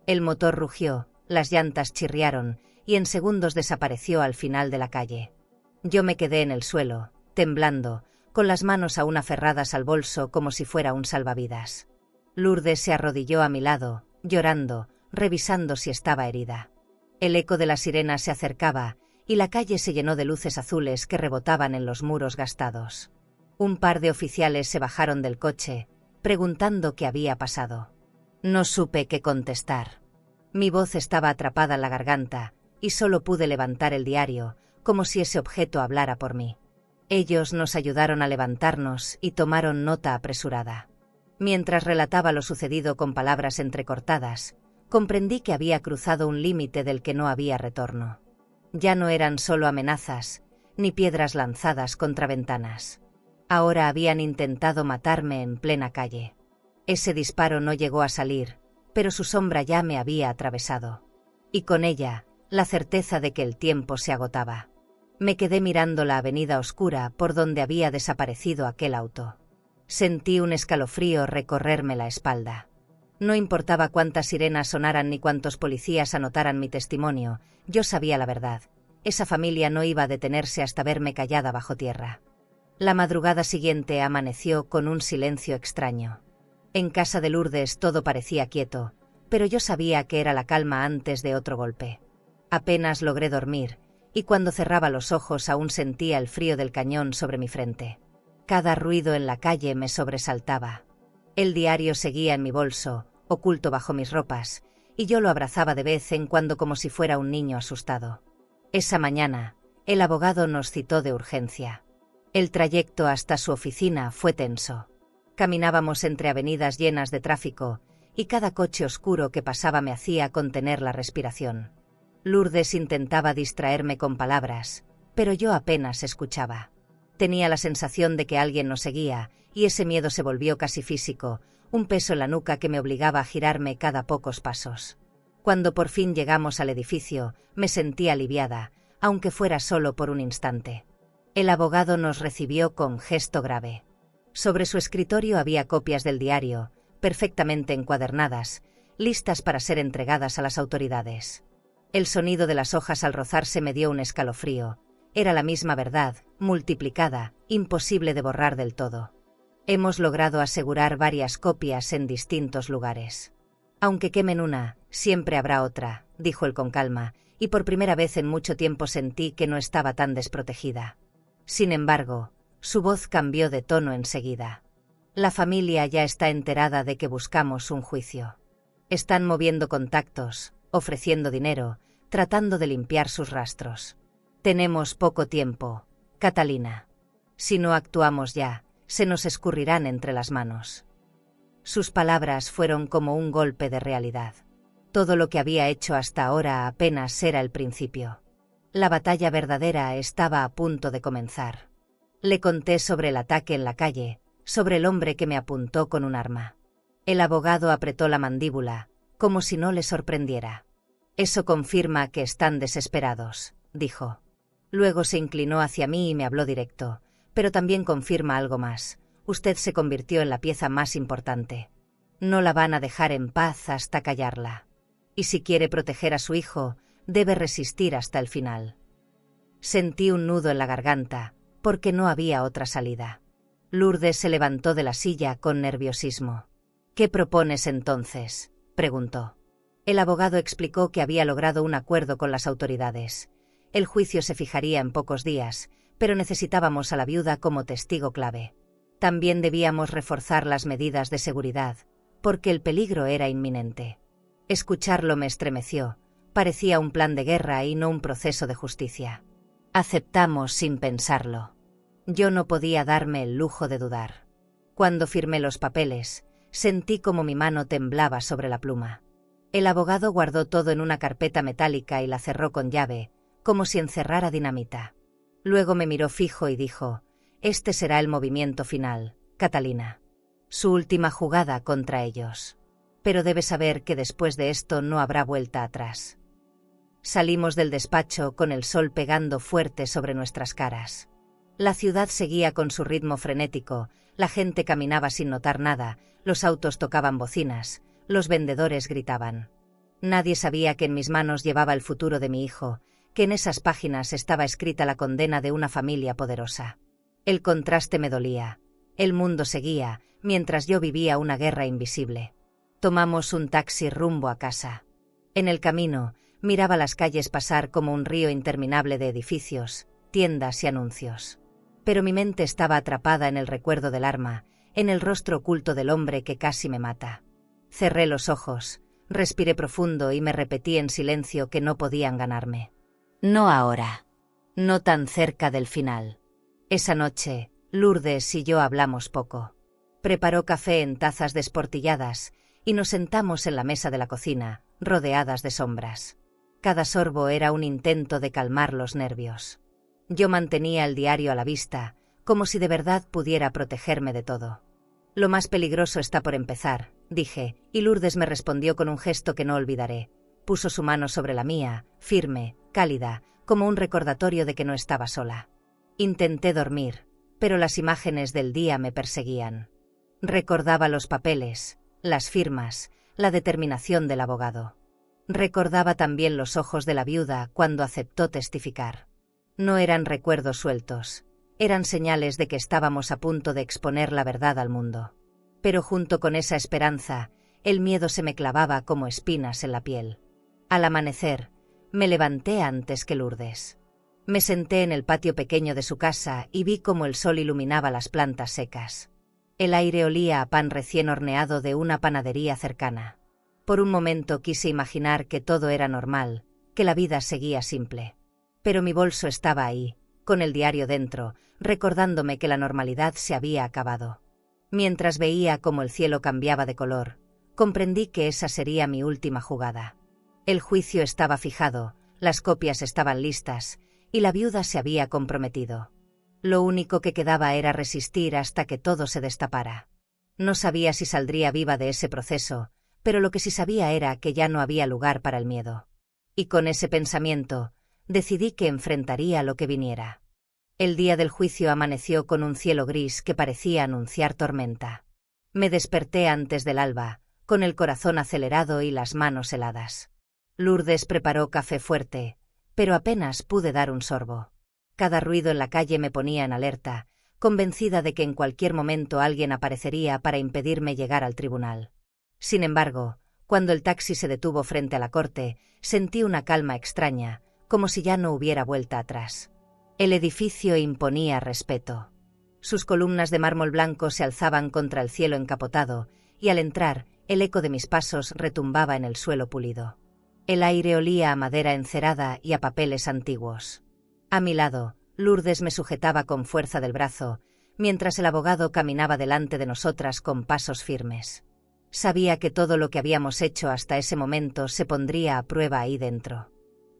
El motor rugió, las llantas chirriaron, y en segundos desapareció al final de la calle. Yo me quedé en el suelo, temblando, con las manos aún aferradas al bolso como si fuera un salvavidas. Lourdes se arrodilló a mi lado, llorando, revisando si estaba herida. El eco de la sirena se acercaba, y la calle se llenó de luces azules que rebotaban en los muros gastados. Un par de oficiales se bajaron del coche, preguntando qué había pasado. No supe qué contestar. Mi voz estaba atrapada en la garganta, y solo pude levantar el diario, como si ese objeto hablara por mí. Ellos nos ayudaron a levantarnos y tomaron nota apresurada. Mientras relataba lo sucedido con palabras entrecortadas, comprendí que había cruzado un límite del que no había retorno. Ya no eran solo amenazas, ni piedras lanzadas contra ventanas. Ahora habían intentado matarme en plena calle. Ese disparo no llegó a salir, pero su sombra ya me había atravesado. Y con ella, la certeza de que el tiempo se agotaba. Me quedé mirando la avenida oscura por donde había desaparecido aquel auto. Sentí un escalofrío recorrerme la espalda. No importaba cuántas sirenas sonaran ni cuántos policías anotaran mi testimonio, yo sabía la verdad. Esa familia no iba a detenerse hasta verme callada bajo tierra. La madrugada siguiente amaneció con un silencio extraño. En casa de Lourdes todo parecía quieto, pero yo sabía que era la calma antes de otro golpe. Apenas logré dormir, y cuando cerraba los ojos aún sentía el frío del cañón sobre mi frente. Cada ruido en la calle me sobresaltaba. El diario seguía en mi bolso, oculto bajo mis ropas, y yo lo abrazaba de vez en cuando como si fuera un niño asustado. Esa mañana, el abogado nos citó de urgencia. El trayecto hasta su oficina fue tenso. Caminábamos entre avenidas llenas de tráfico, y cada coche oscuro que pasaba me hacía contener la respiración. Lourdes intentaba distraerme con palabras, pero yo apenas escuchaba. Tenía la sensación de que alguien nos seguía, y ese miedo se volvió casi físico, un peso en la nuca que me obligaba a girarme cada pocos pasos. Cuando por fin llegamos al edificio, me sentí aliviada, aunque fuera solo por un instante. El abogado nos recibió con gesto grave. Sobre su escritorio había copias del diario, perfectamente encuadernadas, listas para ser entregadas a las autoridades. El sonido de las hojas al rozarse me dio un escalofrío. Era la misma verdad, multiplicada, imposible de borrar del todo. Hemos logrado asegurar varias copias en distintos lugares. Aunque quemen una, siempre habrá otra, dijo él con calma, y por primera vez en mucho tiempo sentí que no estaba tan desprotegida. Sin embargo, su voz cambió de tono enseguida. La familia ya está enterada de que buscamos un juicio. Están moviendo contactos, ofreciendo dinero, tratando de limpiar sus rastros. Tenemos poco tiempo, Catalina. Si no actuamos ya, se nos escurrirán entre las manos. Sus palabras fueron como un golpe de realidad. Todo lo que había hecho hasta ahora apenas era el principio. La batalla verdadera estaba a punto de comenzar. Le conté sobre el ataque en la calle, sobre el hombre que me apuntó con un arma. El abogado apretó la mandíbula, como si no le sorprendiera. Eso confirma que están desesperados, dijo. Luego se inclinó hacia mí y me habló directo, pero también confirma algo más. Usted se convirtió en la pieza más importante. No la van a dejar en paz hasta callarla. Y si quiere proteger a su hijo, debe resistir hasta el final. Sentí un nudo en la garganta, porque no había otra salida. Lourdes se levantó de la silla con nerviosismo. ¿Qué propones entonces?, preguntó. El abogado explicó que había logrado un acuerdo con las autoridades. El juicio se fijaría en pocos días, pero necesitábamos a la viuda como testigo clave. También debíamos reforzar las medidas de seguridad, porque el peligro era inminente. Escucharlo me estremeció. Parecía un plan de guerra y no un proceso de justicia. Aceptamos sin pensarlo. Yo no podía darme el lujo de dudar. Cuando firmé los papeles, sentí como mi mano temblaba sobre la pluma. El abogado guardó todo en una carpeta metálica y la cerró con llave, como si encerrara dinamita. Luego me miró fijo y dijo: «Este será el movimiento final, Catalina. Su última jugada contra ellos. Pero debes saber que después de esto no habrá vuelta atrás». Salimos del despacho con el sol pegando fuerte sobre nuestras caras. La ciudad seguía con su ritmo frenético, la gente caminaba sin notar nada, los autos tocaban bocinas, los vendedores gritaban. Nadie sabía que en mis manos llevaba el futuro de mi hijo, que en esas páginas estaba escrita la condena de una familia poderosa. El contraste me dolía. El mundo seguía, mientras yo vivía una guerra invisible. Tomamos un taxi rumbo a casa. En el camino, miraba las calles pasar como un río interminable de edificios, tiendas y anuncios. Pero mi mente estaba atrapada en el recuerdo del arma, en el rostro oculto del hombre que casi me mata. Cerré los ojos, respiré profundo y me repetí en silencio que no podían ganarme. No ahora. No tan cerca del final. Esa noche, Lourdes y yo hablamos poco. Preparó café en tazas desportilladas y nos sentamos en la mesa de la cocina, rodeadas de sombras. Cada sorbo era un intento de calmar los nervios. Yo mantenía el diario a la vista, como si de verdad pudiera protegerme de todo. «Lo más peligroso está por empezar», dije, y Lourdes me respondió con un gesto que no olvidaré. Puso su mano sobre la mía, firme, cálida, como un recordatorio de que no estaba sola. Intenté dormir, pero las imágenes del día me perseguían. Recordaba los papeles, las firmas, la determinación del abogado. Recordaba también los ojos de la viuda cuando aceptó testificar. No eran recuerdos sueltos, eran señales de que estábamos a punto de exponer la verdad al mundo. Pero junto con esa esperanza, el miedo se me clavaba como espinas en la piel. Al amanecer, me levanté antes que Lourdes. Me senté en el patio pequeño de su casa y vi cómo el sol iluminaba las plantas secas. El aire olía a pan recién horneado de una panadería cercana. Por un momento quise imaginar que todo era normal, que la vida seguía simple. Pero mi bolso estaba ahí, con el diario dentro, recordándome que la normalidad se había acabado. Mientras veía cómo el cielo cambiaba de color, comprendí que esa sería mi última jugada. El juicio estaba fijado, las copias estaban listas, y la viuda se había comprometido. Lo único que quedaba era resistir hasta que todo se destapara. No sabía si saldría viva de ese proceso, pero lo que sí sabía era que ya no había lugar para el miedo. Y con ese pensamiento, decidí que enfrentaría lo que viniera. El día del juicio amaneció con un cielo gris que parecía anunciar tormenta. Me desperté antes del alba, con el corazón acelerado y las manos heladas. Lourdes preparó café fuerte, pero apenas pude dar un sorbo. Cada ruido en la calle me ponía en alerta, convencida de que en cualquier momento alguien aparecería para impedirme llegar al tribunal. Sin embargo, cuando el taxi se detuvo frente a la corte, sentí una calma extraña, como si ya no hubiera vuelta atrás. El edificio imponía respeto. Sus columnas de mármol blanco se alzaban contra el cielo encapotado, y al entrar, el eco de mis pasos retumbaba en el suelo pulido. El aire olía a madera encerada y a papeles antiguos. A mi lado, Lourdes me sujetaba con fuerza del brazo, mientras el abogado caminaba delante de nosotras con pasos firmes. Sabía que todo lo que habíamos hecho hasta ese momento se pondría a prueba ahí dentro.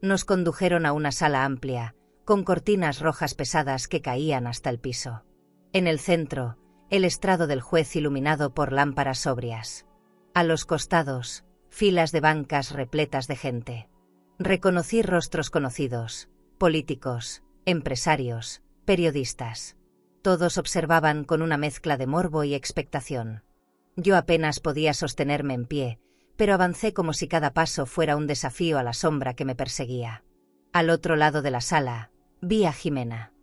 Nos condujeron a una sala amplia, con cortinas rojas pesadas que caían hasta el piso. En el centro, el estrado del juez iluminado por lámparas sobrias. A los costados, filas de bancas repletas de gente. Reconocí rostros conocidos, políticos, empresarios, periodistas. Todos observaban con una mezcla de morbo y expectación. Yo apenas podía sostenerme en pie, pero avancé como si cada paso fuera un desafío a la sombra que me perseguía. Al otro lado de la sala, vi a Jimena.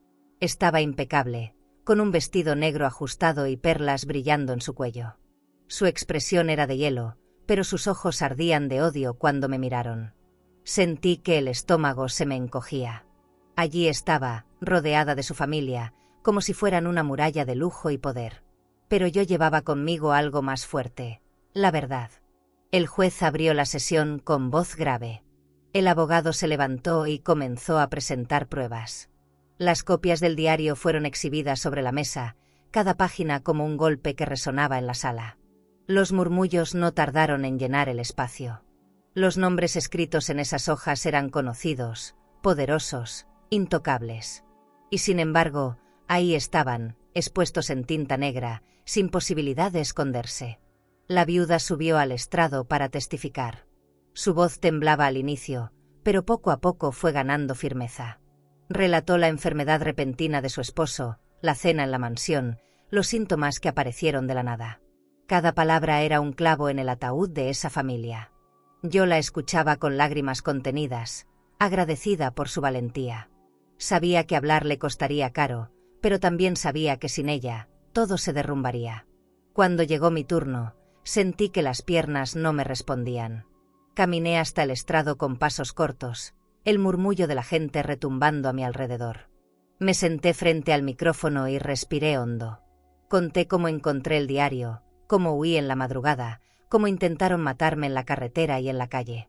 Estaba impecable, con un vestido negro ajustado y perlas brillando en su cuello. Su expresión era de hielo, pero sus ojos ardían de odio cuando me miraron. Sentí que el estómago se me encogía. Allí estaba, rodeada de su familia, como si fueran una muralla de lujo y poder. Pero yo llevaba conmigo algo más fuerte, la verdad. El juez abrió la sesión con voz grave. El abogado se levantó y comenzó a presentar pruebas. Las copias del diario fueron exhibidas sobre la mesa, cada página como un golpe que resonaba en la sala. Los murmullos no tardaron en llenar el espacio. Los nombres escritos en esas hojas eran conocidos, poderosos, intocables. Y sin embargo, ahí estaban, expuestos en tinta negra, sin posibilidad de esconderse. La viuda subió al estrado para testificar. Su voz temblaba al inicio, pero poco a poco fue ganando firmeza. Relató la enfermedad repentina de su esposo, la cena en la mansión, los síntomas que aparecieron de la nada. Cada palabra era un clavo en el ataúd de esa familia. Yo la escuchaba con lágrimas contenidas, agradecida por su valentía. Sabía que hablar le costaría caro, pero también sabía que sin ella, todo se derrumbaría. Cuando llegó mi turno, sentí que las piernas no me respondían. Caminé hasta el estrado con pasos cortos, el murmullo de la gente retumbando a mi alrededor. Me senté frente al micrófono y respiré hondo. Conté cómo encontré el diario, cómo huí en la madrugada, cómo intentaron matarme en la carretera y en la calle.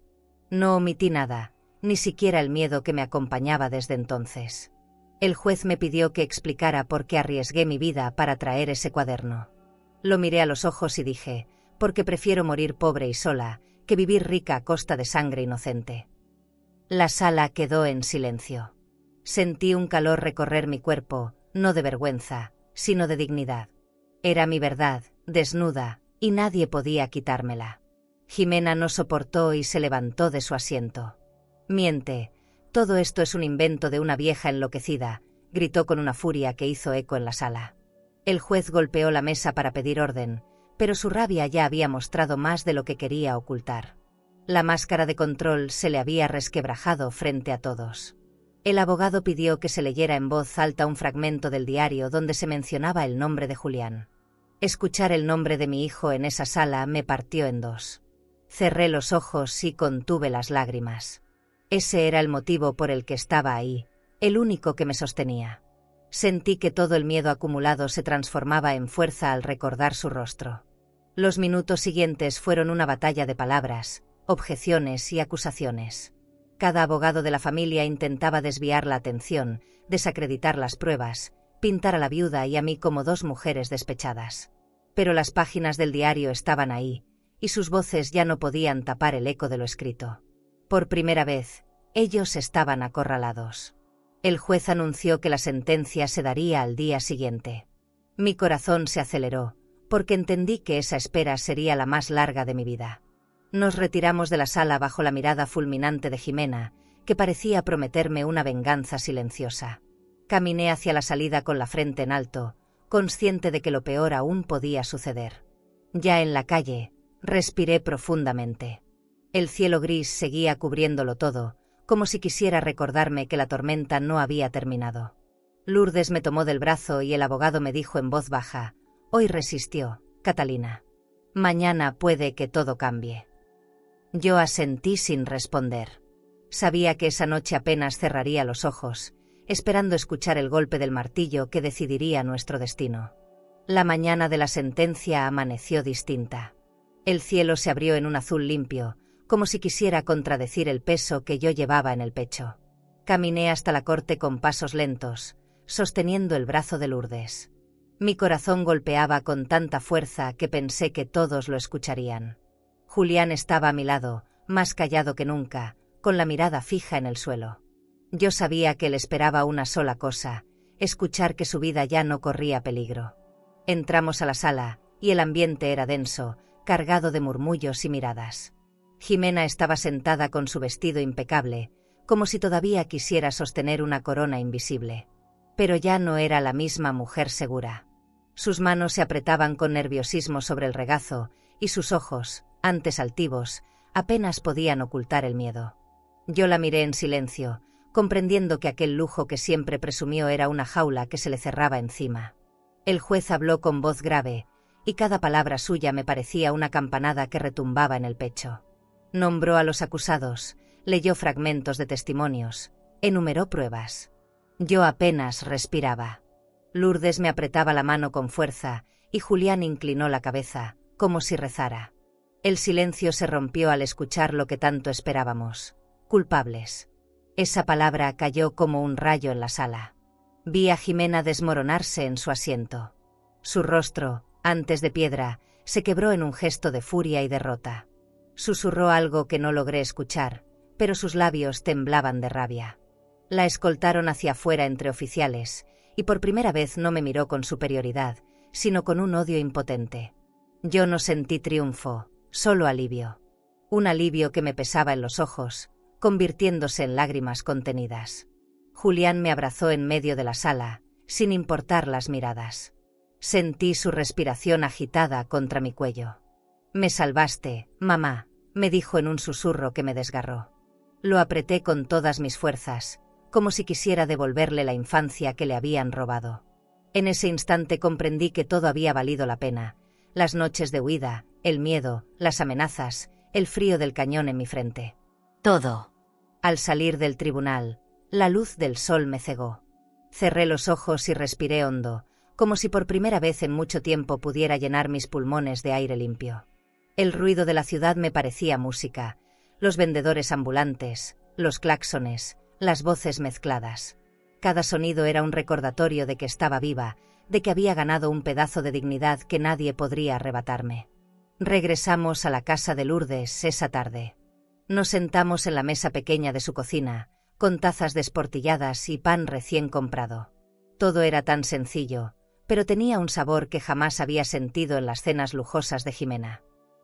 No omití nada, ni siquiera el miedo que me acompañaba desde entonces. El juez me pidió que explicara por qué arriesgué mi vida para traer ese cuaderno. Lo miré a los ojos y dije, porque prefiero morir pobre y sola, que vivir rica a costa de sangre inocente. La sala quedó en silencio. Sentí un calor recorrer mi cuerpo, no de vergüenza, sino de dignidad. Era mi verdad, desnuda, y nadie podía quitármela. Jimena no soportó y se levantó de su asiento. «Miente, todo esto es un invento de una vieja enloquecida», gritó con una furia que hizo eco en la sala. El juez golpeó la mesa para pedir orden, pero su rabia ya había mostrado más de lo que quería ocultar. La máscara de control se le había resquebrajado frente a todos. El abogado pidió que se leyera en voz alta un fragmento del diario donde se mencionaba el nombre de Julián. Escuchar el nombre de mi hijo en esa sala me partió en dos. Cerré los ojos y contuve las lágrimas. Ese era el motivo por el que estaba ahí, el único que me sostenía. Sentí que todo el miedo acumulado se transformaba en fuerza al recordar su rostro. Los minutos siguientes fueron una batalla de palabras, objeciones y acusaciones. Cada abogado de la familia intentaba desviar la atención, desacreditar las pruebas, pintar a la viuda y a mí como dos mujeres despechadas. Pero las páginas del diario estaban ahí, y sus voces ya no podían tapar el eco de lo escrito. Por primera vez, ellos estaban acorralados. El juez anunció que la sentencia se daría al día siguiente. Mi corazón se aceleró, porque entendí que esa espera sería la más larga de mi vida. Nos retiramos de la sala bajo la mirada fulminante de Jimena, que parecía prometerme una venganza silenciosa. Caminé hacia la salida con la frente en alto, consciente de que lo peor aún podía suceder. Ya en la calle, respiré profundamente. El cielo gris seguía cubriéndolo todo, como si quisiera recordarme que la tormenta no había terminado. Lourdes me tomó del brazo y el abogado me dijo en voz baja: «Hoy resistió, Catalina. Mañana puede que todo cambie». Yo asentí sin responder. Sabía que esa noche apenas cerraría los ojos, esperando escuchar el golpe del martillo que decidiría nuestro destino. La mañana de la sentencia amaneció distinta. El cielo se abrió en un azul limpio, como si quisiera contradecir el peso que yo llevaba en el pecho. Caminé hasta la corte con pasos lentos, sosteniendo el brazo de Lourdes. Mi corazón golpeaba con tanta fuerza que pensé que todos lo escucharían. Julián estaba a mi lado, más callado que nunca, con la mirada fija en el suelo. Yo sabía que le esperaba una sola cosa: escuchar que su vida ya no corría peligro. Entramos a la sala, y el ambiente era denso, cargado de murmullos y miradas. Jimena estaba sentada con su vestido impecable, como si todavía quisiera sostener una corona invisible. Pero ya no era la misma mujer segura. Sus manos se apretaban con nerviosismo sobre el regazo, y sus ojos, antes altivos, apenas podían ocultar el miedo. Yo la miré en silencio, comprendiendo que aquel lujo que siempre presumió era una jaula que se le cerraba encima. El juez habló con voz grave, y cada palabra suya me parecía una campanada que retumbaba en el pecho. Nombró a los acusados, leyó fragmentos de testimonios, enumeró pruebas. Yo apenas respiraba. Lourdes me apretaba la mano con fuerza, y Julián inclinó la cabeza, como si rezara. El silencio se rompió al escuchar lo que tanto esperábamos. Culpables. Esa palabra cayó como un rayo en la sala. Vi a Jimena desmoronarse en su asiento. Su rostro, antes de piedra, se quebró en un gesto de furia y derrota. Susurró algo que no logré escuchar, pero sus labios temblaban de rabia. La escoltaron hacia afuera entre oficiales, y por primera vez no me miró con superioridad, sino con un odio impotente. Yo no sentí triunfo, solo alivio. Un alivio que me pesaba en los ojos, convirtiéndose en lágrimas contenidas. Julián me abrazó en medio de la sala, sin importar las miradas. Sentí su respiración agitada contra mi cuello. «Me salvaste, mamá», me dijo en un susurro que me desgarró. Lo apreté con todas mis fuerzas, como si quisiera devolverle la infancia que le habían robado. En ese instante comprendí que todo había valido la pena: las noches de huida, el miedo, las amenazas, el frío del cañón en mi frente. Todo. Al salir del tribunal, la luz del sol me cegó. Cerré los ojos y respiré hondo, como si por primera vez en mucho tiempo pudiera llenar mis pulmones de aire limpio. El ruido de la ciudad me parecía música, los vendedores ambulantes, los claxones, las voces mezcladas. Cada sonido era un recordatorio de que estaba viva, de que había ganado un pedazo de dignidad que nadie podría arrebatarme. Regresamos a la casa de Lourdes esa tarde. Nos sentamos en la mesa pequeña de su cocina, con tazas desportilladas y pan recién comprado. Todo era tan sencillo, pero tenía un sabor que jamás había sentido en las cenas lujosas de Jimena.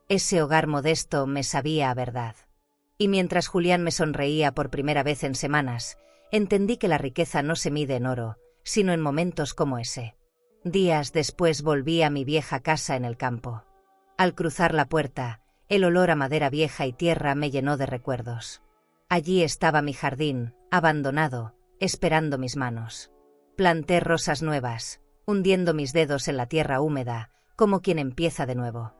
Ese hogar modesto me sabía a verdad. Y mientras Julián me sonreía por primera vez en semanas, entendí que la riqueza no se mide en oro, sino en momentos como ese. Días después volví a mi vieja casa en el campo. Al cruzar la puerta, el olor a madera vieja y tierra me llenó de recuerdos. Allí estaba mi jardín, abandonado, esperando mis manos. Planté rosas nuevas, hundiendo mis dedos en la tierra húmeda, como quien empieza de nuevo.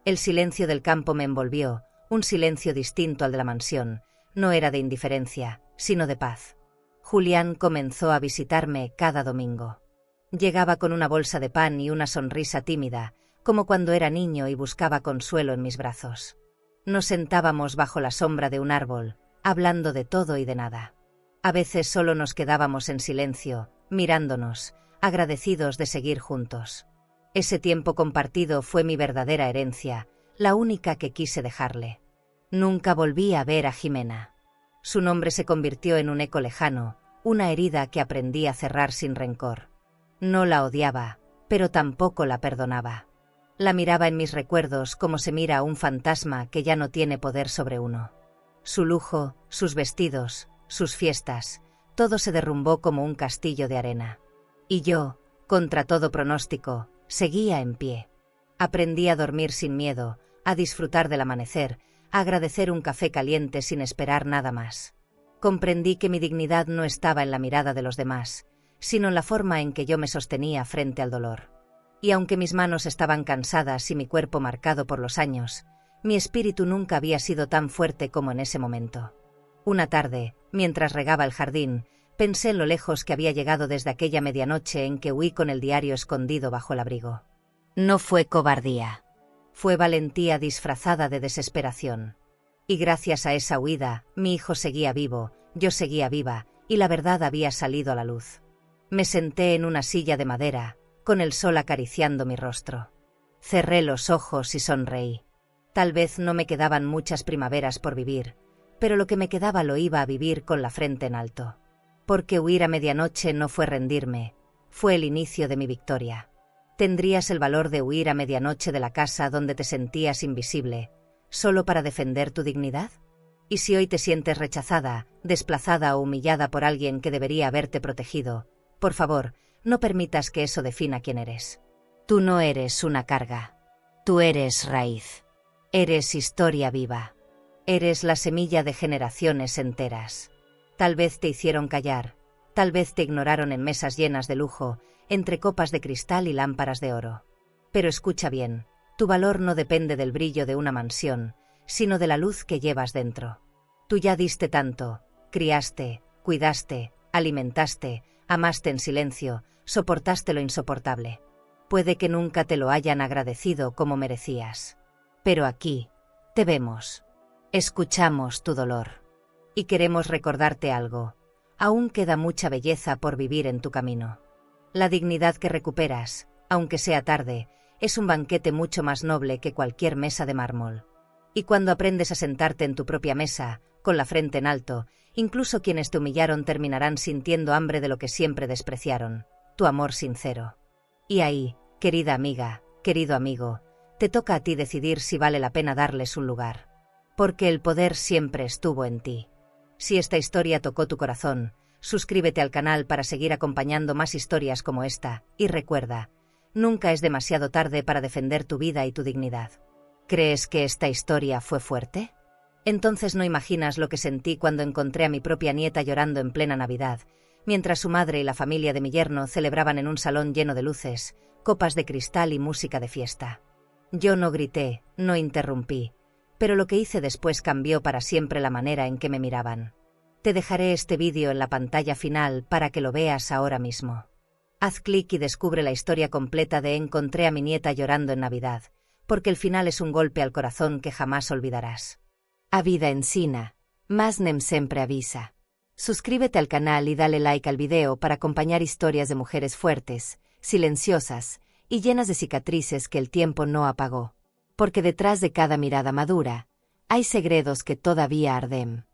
El silencio del campo me envolvió, un silencio distinto al de la mansión. No era de indiferencia, sino de paz. Julián comenzó a visitarme cada domingo. Llegaba con una bolsa de pan y una sonrisa tímida, como cuando era niño y buscaba consuelo en mis brazos. Nos sentábamos bajo la sombra de un árbol, hablando de todo y de nada. A veces solo nos quedábamos en silencio, mirándonos, agradecidos de seguir juntos. Ese tiempo compartido fue mi verdadera herencia, la única que quise dejarle. Nunca volví a ver a Jimena. Su nombre se convirtió en un eco lejano, una herida que aprendí a cerrar sin rencor. No la odiaba, pero tampoco la perdonaba. La miraba en mis recuerdos como se mira a un fantasma que ya no tiene poder sobre uno. Su lujo, sus vestidos, sus fiestas, todo se derrumbó como un castillo de arena. Y yo, contra todo pronóstico, seguía en pie. Aprendí a dormir sin miedo, a disfrutar del amanecer, a agradecer un café caliente sin esperar nada más. Comprendí que mi dignidad no estaba en la mirada de los demás, sino en la forma en que yo me sostenía frente al dolor. Y aunque mis manos estaban cansadas y mi cuerpo marcado por los años, mi espíritu nunca había sido tan fuerte como en ese momento. Una tarde, mientras regaba el jardín, pensé en lo lejos que había llegado desde aquella medianoche en que huí con el diario escondido bajo el abrigo. No fue cobardía. Fue valentía disfrazada de desesperación. Y gracias a esa huida, mi hijo seguía vivo, yo seguía viva, y la verdad había salido a la luz. Me senté en una silla de madera, con el sol acariciando mi rostro. Cerré los ojos y sonreí. Tal vez no me quedaban muchas primaveras por vivir, pero lo que me quedaba lo iba a vivir con la frente en alto. Porque huir a medianoche no fue rendirme, fue el inicio de mi victoria. ¿Tendrías el valor de huir a medianoche de la casa donde te sentías invisible, ¿Solo para defender tu dignidad? ¿Y si hoy te sientes rechazada, desplazada o humillada por alguien que debería haberte protegido? Por favor, no permitas que eso defina quién eres. Tú no eres una carga. Tú eres raíz. Eres historia viva. Eres la semilla de generaciones enteras. Tal vez te hicieron callar, tal vez te ignoraron en mesas llenas de lujo, entre copas de cristal y lámparas de oro. Pero escucha bien, tu valor no depende del brillo de una mansión, sino de la luz que llevas dentro. Tú ya diste tanto, criaste, cuidaste, alimentaste, amaste en silencio, soportaste lo insoportable. Puede que nunca te lo hayan agradecido como merecías. Pero aquí, te vemos. Escuchamos tu dolor. Y queremos recordarte algo. Aún queda mucha belleza por vivir en tu camino. La dignidad que recuperas, aunque sea tarde, es un banquete mucho más noble que cualquier mesa de mármol. Y cuando aprendes a sentarte en tu propia mesa, con la frente en alto, incluso quienes te humillaron terminarán sintiendo hambre de lo que siempre despreciaron, tu amor sincero. Y ahí, querida amiga, querido amigo, te toca a ti decidir si vale la pena darles un lugar. Porque el poder siempre estuvo en ti. Si esta historia tocó tu corazón, suscríbete al canal para seguir acompañando más historias como esta, y recuerda, nunca es demasiado tarde para defender tu vida y tu dignidad. ¿Crees que esta historia fue fuerte? Entonces no imaginas lo que sentí cuando encontré a mi propia nieta llorando en plena Navidad, mientras su madre y la familia de mi yerno celebraban en un salón lleno de luces, copas de cristal y música de fiesta. Yo no grité, no interrumpí, pero lo que hice después cambió para siempre la manera en que me miraban. Te dejaré este vídeo en la pantalla final para que lo veas ahora mismo. Haz clic y descubre la historia completa de Encontré a mi nieta llorando en Navidad, porque el final es un golpe al corazón que jamás olvidarás. A vida ensina, mas nem sempre avisa. Suscríbete al canal y dale like al video para acompañar historias de mujeres fuertes, silenciosas y llenas de cicatrices que el tiempo no apagó. Porque detrás de cada mirada madura, hay segredos que todavía arden.